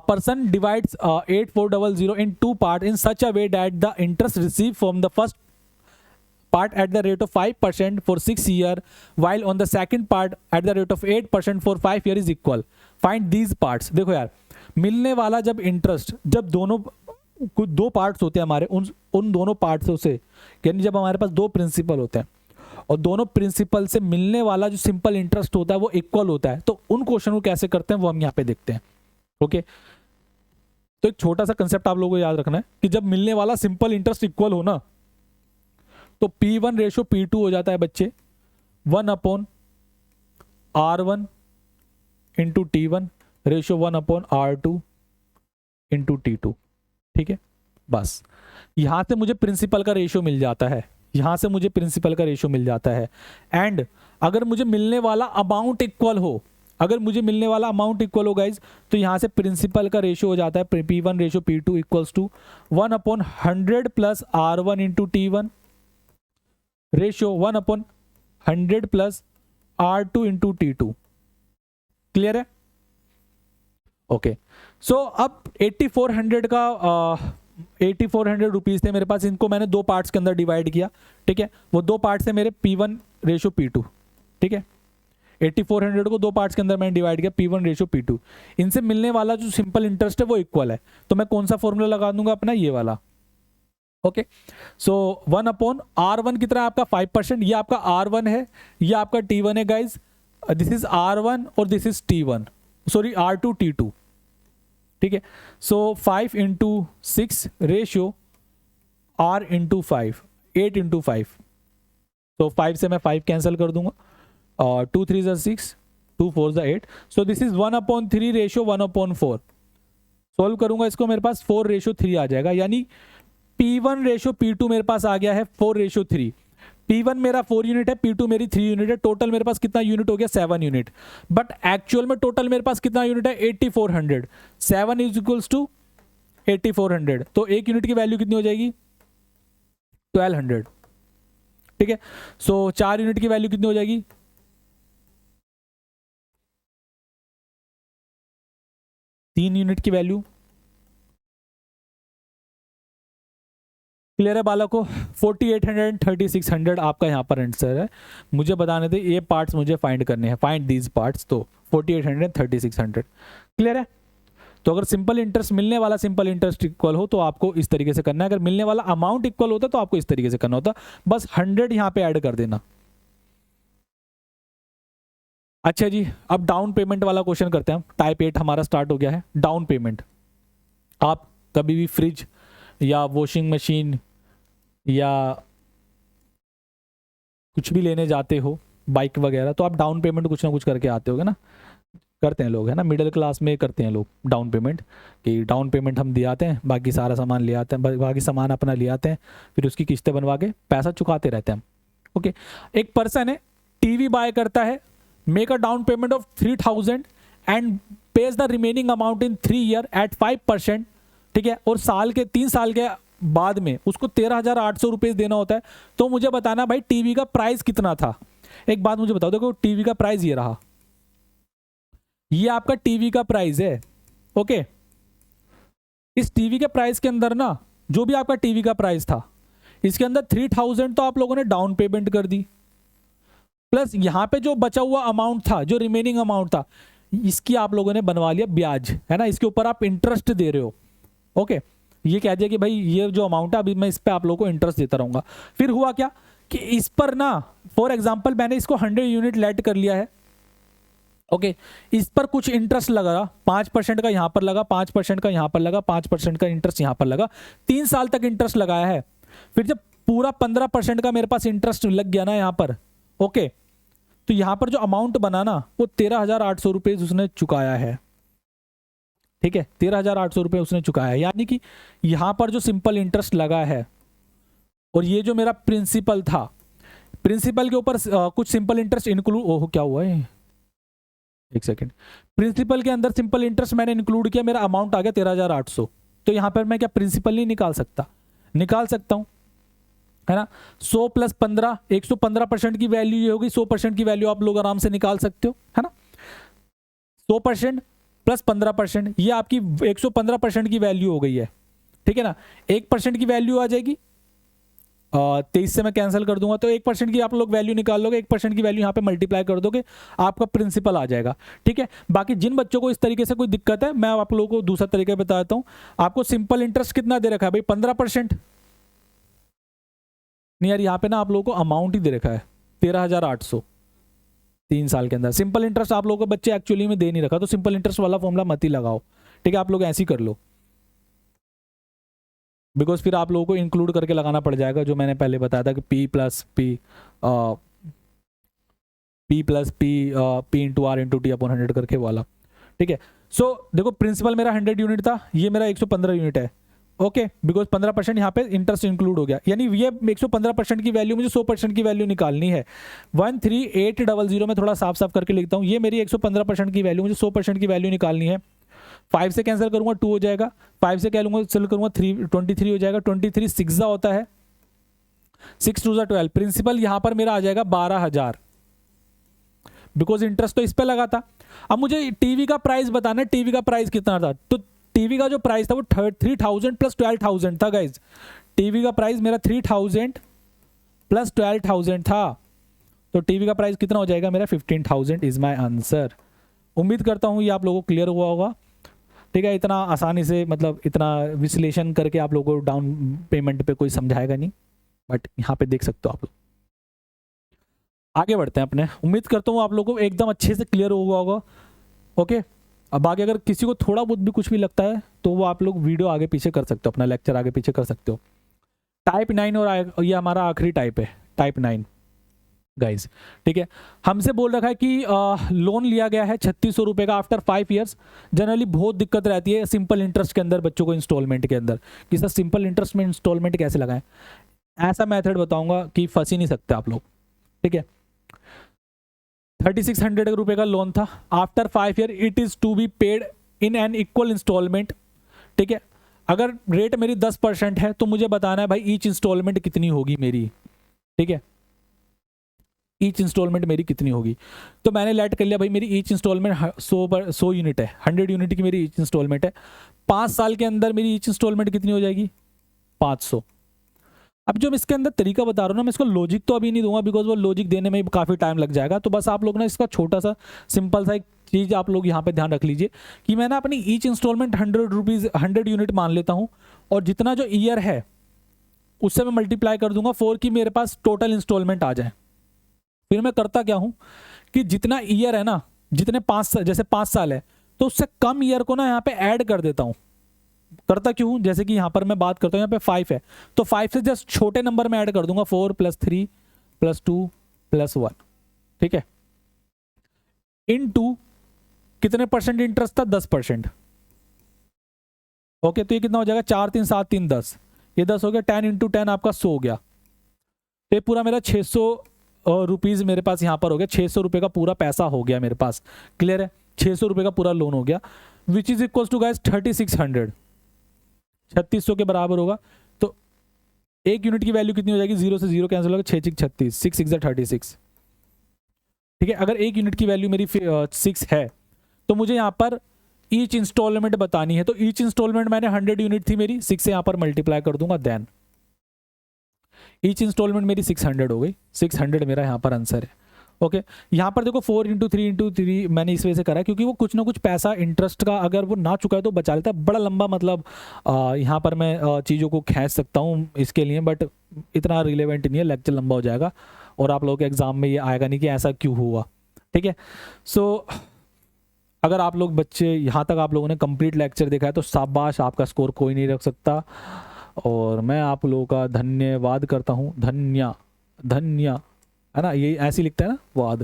person divides 8400 in 2 parts in such a way that the interest received from the first part at the rate of 5% for 6 years, while on the second part at the rate of 8% for 5 years is equal. Find these parts. देखो यार, मिलने वाला जब interest, जब दोनों कुछ 2 parts होते हैं हमारे, उन दोनों पार्ट्सों से, यानी जब हमारे पास 2 प्रिंसिपल होते हैं और दोनों प्रिंसिपल से मिलने वाला जो सिंपल इंटरेस्ट होता है वो इक्वल होता है, तो उन क्वेश्चन को कैसे करते हैं वो हम यहाँ पे देखते हैं, ओके। तो एक छोटा सा कंसेप्ट आप लोगों को याद रखना है कि जब मिलने वाला सिंपल इंटरेस्ट इक्वल हो ना, तो P1 रेशो P2 हो जाता है बच्चे 1/R1 into T1 ratio 1/R2 into T2, ठीक है। बस यहां से मुझे प्रिंसिपल का रेशियो मिल जाता है, यहां से मुझे प्रिंसिपल का रेशियो मिल जाता है। एंड अगर मुझे मिलने वाला अमाउंट इक्वल हो, अगर मुझे मिलने वाला अमाउंट इक्वल हो गाइज, तो यहां से प्रिंसिपल का रेशियो हो जाता है P1 ratio P2 equals to 1/100 plus R1 into T1 ratio 1/100 plus R2 into T2। Clear है? ओके, सो अब 8400 का 8400 रुपीज थे मेरे पास, इनको मैंने 2 पार्ट्स के अंदर डिवाइड किया, ठीक है। वो 2 पार्ट्स है मेरे P1 रेशो P2, ठीक है। 8400 को 2 पार्ट्स के अंदर मैंने डिवाइड किया, P1 रेशो P2। इनसे मिलने वाला जो सिंपल इंटरेस्ट है वो इक्वल है, तो मैं कौन सा फॉर्मूला लगा दूंगा? अपना ये वाला, ओके। सो 1/R1 कितना है आपका? 5%। ये आपका R1 है, ये आपका T1 है गाइज। दिस इज R1 और this is T1, sorry R2 T2, ठीक है। सो 5 into 6 ratio R into 5, 8 into 5, तो 5 से मैं 5 कैंसिल कर दूंगा, 2 3 ज़ा 6, 2 4 ज़ा 8, सो दिस इज 1/3 रेशियो 1/4। सॉल्व करूंगा इसको, मेरे पास 4 रेशियो 3 आ जाएगा, यानी P1 रेशियो P2 मेरे पास आ गया है 4 रेशियो 3। P1 मेरा 4 यूनिट है, P2 मेरी 3 यूनिट है, टोटल मेरे पास कितना यूनिट हो गया? 7 यूनिट। बट एक्चुअल में टोटल मेरे पास कितना यूनिट है? 8400। 7 इज इक्वल्स टू 8400, तो 1 यूनिट की वैल्यू कितनी हो जाएगी? 1200, ठीक है। सो 4 यूनिट की वैल्यू कितनी हो जाएगी? 3 यूनिट की वैल्यू। क्लियर है बालकों? 4800 3600 आपका यहाँ पर आंसर है। मुझे बताने थे ये पार्ट्स मुझे फाइंड करने हैं, फाइंड दीज पार्ट्स, तो 4800 3600। क्लियर है? तो अगर सिंपल इंटरेस्ट, मिलने वाला सिंपल इंटरेस्ट इक्वल हो तो आपको इस तरीके से करना है, अगर मिलने वाला अमाउंट इक्वल होता तो आपको इस तरीके से करना होता, बस 100 यहाँ पे ऐड कर देना। अच्छा जी, अब डाउन पेमेंट वाला क्वेश्चन करते हैं। टाइप 8 हमारा स्टार्ट हो गया है। डाउन पेमेंट, आप कभी भी फ्रिज या वॉशिंग मशीन या कुछ भी लेने जाते हो, बाइक वगैरह, तो आप डाउन पेमेंट कुछ ना कुछ करके आते होगे ना, करते हैं लोग, है ना, मिडिल क्लास में करते हैं लोग डाउन पेमेंट, कि डाउन पेमेंट हम दिए आते हैं, बाकी सारा सामान ले आते हैं, बाकी सामान अपना ले आते हैं, फिर उसकी किस्तें बनवा के पैसा चुकाते रहते हैं। ओके, एक पर्सन है टीवी बाय करता है, make a down payment of 3000 and pays the remaining amount in 3 year at 5%, ठीक है, और 3 साल के बाद में उसको 13,800 रुपये देना होता है। तो मुझे बताना भाई टीवी का प्राइस कितना था। एक बात मुझे बताओ, देखो टीवी का प्राइस ये रहा, ये आपका टीवी का प्राइस है। ओके, इस टीवी के प्राइस के अंदर ना, जो भी आपका टीवी का प्राइस था, इसके अंदर 3000 तो आप लोगों ने डाउन पेमेंट कर दी, प्लस यहां पे जो बचा हुआ अमाउंट था, जो रिमेनिंग अमाउंट था, इसकी आप लोगों ने बनवा लिया ब्याज, है ना, इसके ऊपर आप इंटरेस्ट दे रहे हो। ओके, ये कह दिया कि भाई ये जो अमाउंट है अभी मैं इस पे आप लोगों को इंटरेस्ट देता रहूंगा। फिर हुआ क्या कि इस पर ना, फॉर एग्जांपल मैंने इसको 100 यूनिट लेट कर लिया है। ओके, इस पर कुछ इंटरेस्ट लगा, 5% का यहां पर लगा, 5% का यहां पर लगा, 5% का इंटरेस्ट यहां पर लगा, 3 साल तक इंटरेस्ट लगाया है। फिर जब पूरा 15% का मेरे पास इंटरेस्ट लग गया ना यहां पर, ओके, तो यहां पर जो अमाउंट बना ना वो 13,800 रुपये उसने चुकाया है। ठीक है, 13,800 रुपये उसने चुकाया है, यानी कि यहां पर जो सिंपल इंटरेस्ट लगा है और ये जो मेरा प्रिंसिपल था, प्रिंसिपल के ऊपर कुछ सिंपल इंटरेस्ट इंक्लूड, ओह क्या हुआ है, एक सेकेंड, प्रिंसिपल के अंदर सिंपल इंटरेस्ट मैंने इंक्लूड किया, मेरा अमाउंट आ गया 13,800। तो यहां पर मैं क्या प्रिंसिपल नहीं निकाल सकता? निकाल सकता हूं, है ना। 100 + 15, 115% की वैल्यू ये होगी, 100% की वैल्यू आप लोग आराम से निकाल सकते हो, है ना। 100% + 15%, ये आपकी 115% की वैल्यू हो गई है, ठीक है ना। 1% की वैल्यू आ जाएगी, 23 से मैं कैंसिल कर दूंगा, तो 1% की आप लोग वैल्यू निकाल लोगे, 1% की वैल्यू यहाँ पे मल्टीप्लाई कर दोगे, आपका प्रिंसिपल आ जाएगा। ठीक है, बाकी जिन बच्चों को इस तरीके से कोई दिक्कत है, मैं आप लोगों को दूसरा तरीका बताता हूँ। आपको सिंपल इंटरेस्ट कितना दे रखा है भाई? 15%। नहीं यार, यहाँ पे ना आप लोगों को अमाउंट ही दे रखा है 13,800 3 साल के अंदर। सिंपल इंटरेस्ट आप लोगों को बच्चे एक्चुअली में दे नहीं रखा, तो सिंपल इंटरेस्ट वाला फॉर्मूला मत ही लगाओ, ठीक है, आप लोग ऐसे ही कर लो, बिकॉज फिर आप लोगों को इंक्लूड करके लगाना पड़ जाएगा, जो मैंने पहले बताया था कि P + P × R × T/100 करके वाला। ठीक है, सो देखो प्रिंसिपल मेरा 100 यूनिट था, ये मेरा 115 यूनिट है। ओके, बिकॉज 15% यहाँ पे इंटरेस्ट इंक्लूड हो गया, यानी ये 115% की वैल्यू मुझे 100% की वैल्यू निकालनी है। 13800 में थोड़ा साफ साफ करके लिखता हूँ, ये मेरी 115% की वैल्यू, मुझे 100% की वैल्यू निकालनी है। 5 से कैंसिल करूंगा 2 हो जाएगा, 5 से कैंसिल करूंगा 3, 23 हो जाएगा, 23 6 होता है, 6 2 12। प्रिंसिपल यहां पर मेरा आ जाएगा 12,000, बिकॉज इंटरेस्ट तो इस पे लगा था। अब मुझे टीवी का प्राइस बताना है, टीवी का प्राइस कितना था? तो टीवी का जो प्राइस था वो 3,000 + 12,000 था गाइज। टीवी का प्राइस मेरा 3,000 + 12,000 था, तो टीवी का प्राइस कितना हो जाएगा मेरा? 15,000 इज माई आंसर। उम्मीद करता हूँ ये आप लोगों को क्लियर हुआ होगा। ठीक है, इतना आसानी से, मतलब इतना विश्लेषण करके आप लोगों को डाउन पेमेंट पे कोई समझाएगा नहीं, बट यहाँ पे देख सकते हो आप लोग। आगे बढ़ते हैं अपने, उम्मीद करता हूँ आप लोगों को एकदम अच्छे से क्लियर हुआ होगा। ओके, अब आगे अगर किसी को थोड़ा बहुत भी कुछ भी लगता है तो वो आप लोग वीडियो आगे पीछे कर सकते हो, अपना लेक्चर आगे पीछे कर सकते हो। टाइप 9 और ये हमारा आखिरी टाइप है, टाइप 9 गाइज। ठीक है, हमसे बोल रखा है कि लोन लिया गया है 3600 रुपये का आफ्टर 5 ईयर्स। जनरली बहुत दिक्कत रहती है सिंपल इंटरेस्ट के अंदर बच्चों को, इंस्टॉलमेंट के अंदर, कि सर सिंपल इंटरेस्ट में इंस्टॉलमेंट कैसे लगाएं। ऐसा मेथड बताऊंगा कि फंस ही नहीं सकते आप लोग। ठीक है, 3600 रुपये का लोन था, आफ्टर 5 ईयर it is to be paid in an equal instalment. ठीक है, अगर रेट मेरी 10% है तो मुझे बताना है भाई ईच इंस्टॉलमेंट कितनी होगी मेरी। ठीक है, ईच इंस्टॉलमेंट मेरी कितनी होगी, तो मैंने लेट कर लिया भाई मेरी ईच इंस्टॉलमेंट 100 यूनिट है, 100 यूनिट की मेरी ईच इंस्टॉलमेंट है। 5 साल के अंदर मेरी ईच इंस्टॉलमेंट कितनी हो जाएगी? 500। अब जो मैं इसके अंदर तरीका बता रहा हूँ ना, मैं इसको लॉजिक तो अभी नहीं दूंगा, बिकॉज वो लॉजिक देने में काफ़ी टाइम लग जाएगा। तो बस आप लोग ना इसका छोटा सा सिंपल सा एक चीज़ आप लोग यहाँ पे ध्यान रख लीजिए कि मैं ना अपनी ईच इंस्टॉलमेंट 100 यूनिट मान लेता हूँ, और जितना जो ईयर है उससे मैं मल्टीप्लाई कर दूंगा 4 की मेरे पास टोटल इंस्टॉलमेंट आ जाए। फिर मैं करता क्या हूँ कि जितना ईयर है ना, जितने 5 साल, जैसे 5 साल है तो उससे कम ईयर को ना यहाँ पे ऐड कर देता हूँ। करता क्यों? जैसे कि यहाँ पर मैं बात करता हूँ, यहाँ पे 5 है तो 5 से जस्ट छोटे नंबर में ऐड कर दूंगा, 4 + 3 + 2 + 1। ठीक है, इनटू कितने परसेंट इंटरेस्ट था, 10%। ओके, तो ये कितना हो जाएगा, 4 3 7 3 10, ये 10 हो गया, 10 इंटू 10 आपका 100 हो गया। तो ये पूरा मेरा 600 रुपीज़ मेरे पास यहाँ पर हो गया, 600 रुपये का पूरा पैसा हो गया मेरे पास। क्लियर है, 600 रुपये का पूरा लोन हो गया, which is equal to guys 3600, 3600 के बराबर होगा। तो एक यूनिट की वैल्यू कितनी हो जाएगी, 0 से 0 कैंसिल होगा, 6 6 36, 6 6 36। ठीक है, अगर एक यूनिट की वैल्यू मेरी 6 है तो मुझे यहाँ पर ईच इंस्टॉलमेंट बतानी है। तो ईच इंस्टॉलमेंट मैंने 100 यूनिट थी मेरी, 6 से यहाँ पर मल्टीप्लाई कर दूंगा, देन ईच इंस्टॉलमेंट मेरी 600 हो गई, 600 मेरा यहाँ पर आंसर है। ओके, यहाँ पर देखो 4 इंटू 3 मैंने इस वजह से करा है क्योंकि वो कुछ ना कुछ पैसा इंटरेस्ट का अगर वो ना चुका है तो बचा लेता है। बड़ा लंबा मतलब यहाँ पर मैं चीज़ों को खींच सकता हूँ इसके लिए, बट इतना रिलेवेंट नहीं है, लेक्चर लंबा हो जाएगा और आप लोगों के एग्जाम में ये आएगा नहीं कि ऐसा क्यों हुआ। ठीक है, सो अगर आप लोग बच्चे यहाँ तक आप लोगों ने कंप्लीट लेक्चर देखा है तो शाबाश, आपका स्कोर कोई नहीं रख सकता और मैं आप लोगों का धन्यवाद करता हूँ। धन्य है ना, ये ऐसे लिखता है ना, वाद।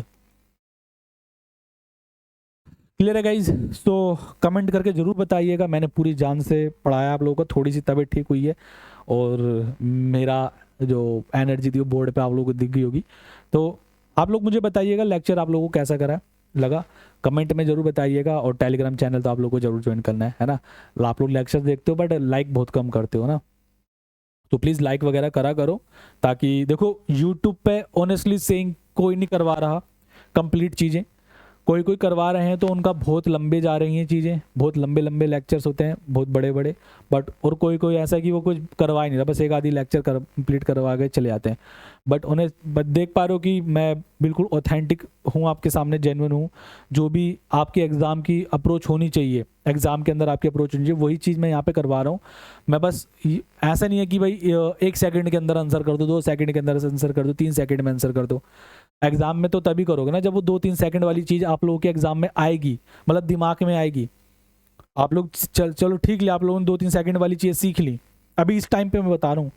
क्लियर है गाइज? तो कमेंट करके ज़रूर बताइएगा, मैंने पूरी जान से पढ़ाया आप लोगों को, थोड़ी सी तबीयत ठीक हुई है और मेरा जो एनर्जी थी वो बोर्ड पे आप लोगों को दिख गई होगी। तो आप लोग मुझे बताइएगा लेक्चर आप लोगों को कैसा करा लगा, कमेंट में जरूर बताइएगा। और टेलीग्राम चैनल तो आप लोगों को जरूर ज्वाइन करना है ना। आप लोग लेक्चर देखते हो बट लाइक बहुत कम करते हो ना, तो प्लीज़ लाइक वगैरह करा करो, ताकि देखो यूट्यूब पे ऑनेस्टली सेइंग कोई नहीं करवा रहा कंप्लीट चीज़ें, कोई कोई करवा रहे हैं तो उनका बहुत लंबे जा रही हैं चीज़ें, बहुत लंबे लंबे लेक्चर्स होते हैं, बहुत बड़े बड़े, बट और कोई कोई ऐसा है कि वो कुछ करवा ही नहीं रहा, बस एक आधी लेक्चर कंप्लीट करवा के चले जाते हैं। बट उन्हें देख पा रहे हो कि मैं बिल्कुल ऑथेंटिक हूँ, आपके सामने जेन्युइन हूँ। जो भी आपके एग्ज़ाम की अप्रोच होनी चाहिए, एग्ज़ाम के अंदर आपकी अप्रोच होनी चाहिए, वही चीज़ मैं यहाँ पे करवा रहा हूँ। मैं बस ऐसा नहीं है कि भाई 1 सेकंड के अंदर आंसर कर दो, 2 सेकंड के अंदर आंसर कर दो, 3 सेकंड में आंसर कर दो। एग्जाम में तो तभी करोगे ना जब वो 2-3 सेकंड वाली चीज़ आप लोगों के एग्जाम में आएगी, मतलब दिमाग में आएगी। आप लोग चलो ठीक है, आप लोगों ने 2-3 सेकंड वाली चीज़ सीख ली, अभी इस टाइम पे मैं बता रहा हूँ,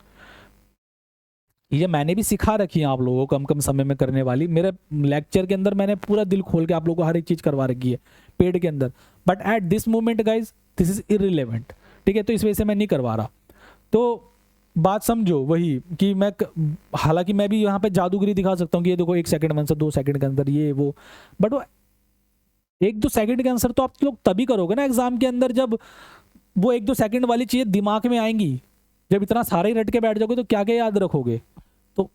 ये मैंने भी सिखा रखी है आप लोगों को कम कम समय में करने वाली। मेरे लेक्चर के अंदर मैंने पूरा दिल खोल के आप लोगों को हर एक चीज़ करवा रखी है पेड के अंदर, but at this moment guys this is irrelevant. ठीक है, तो इस वजह से मैं नहीं करवा रहा। तो बात समझो वही कि मैं, हालांकि मैं भी यहाँ पे जादूगरी दिखा सकता हूँ कि ये देखो 1 सेकंड में आंसर, 2 सेकंड के अंदर ये वो, बट वो 1-2 सेकंड के आंसर तो आप लोग तभी करोगे ना एग्जाम के अंदर जब वो 1-2 सेकंड वाली चीज़ें दिमाग में आएंगी। जब इतना सारे ही रट के बैठ जाओगे तो क्या क्या याद रखोगे। तो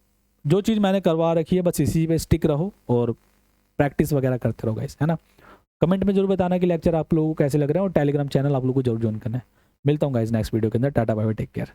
जो चीज़ मैंने करवा रखी है बस इसी पे स्टिक रहो और प्रैक्टिस वगैरह करते रहो गाइस, है ना। कमेंट में जरूर बताना कि लेक्चर आप लोगों को कैसे लग रहे हैं और टेलीग्राम चैनल आप लोगों को जरूर ज्वाइन करना है। मिलता हूँ गाइस नेक्स्ट वीडियो के अंदर। Tata bye bye, take care.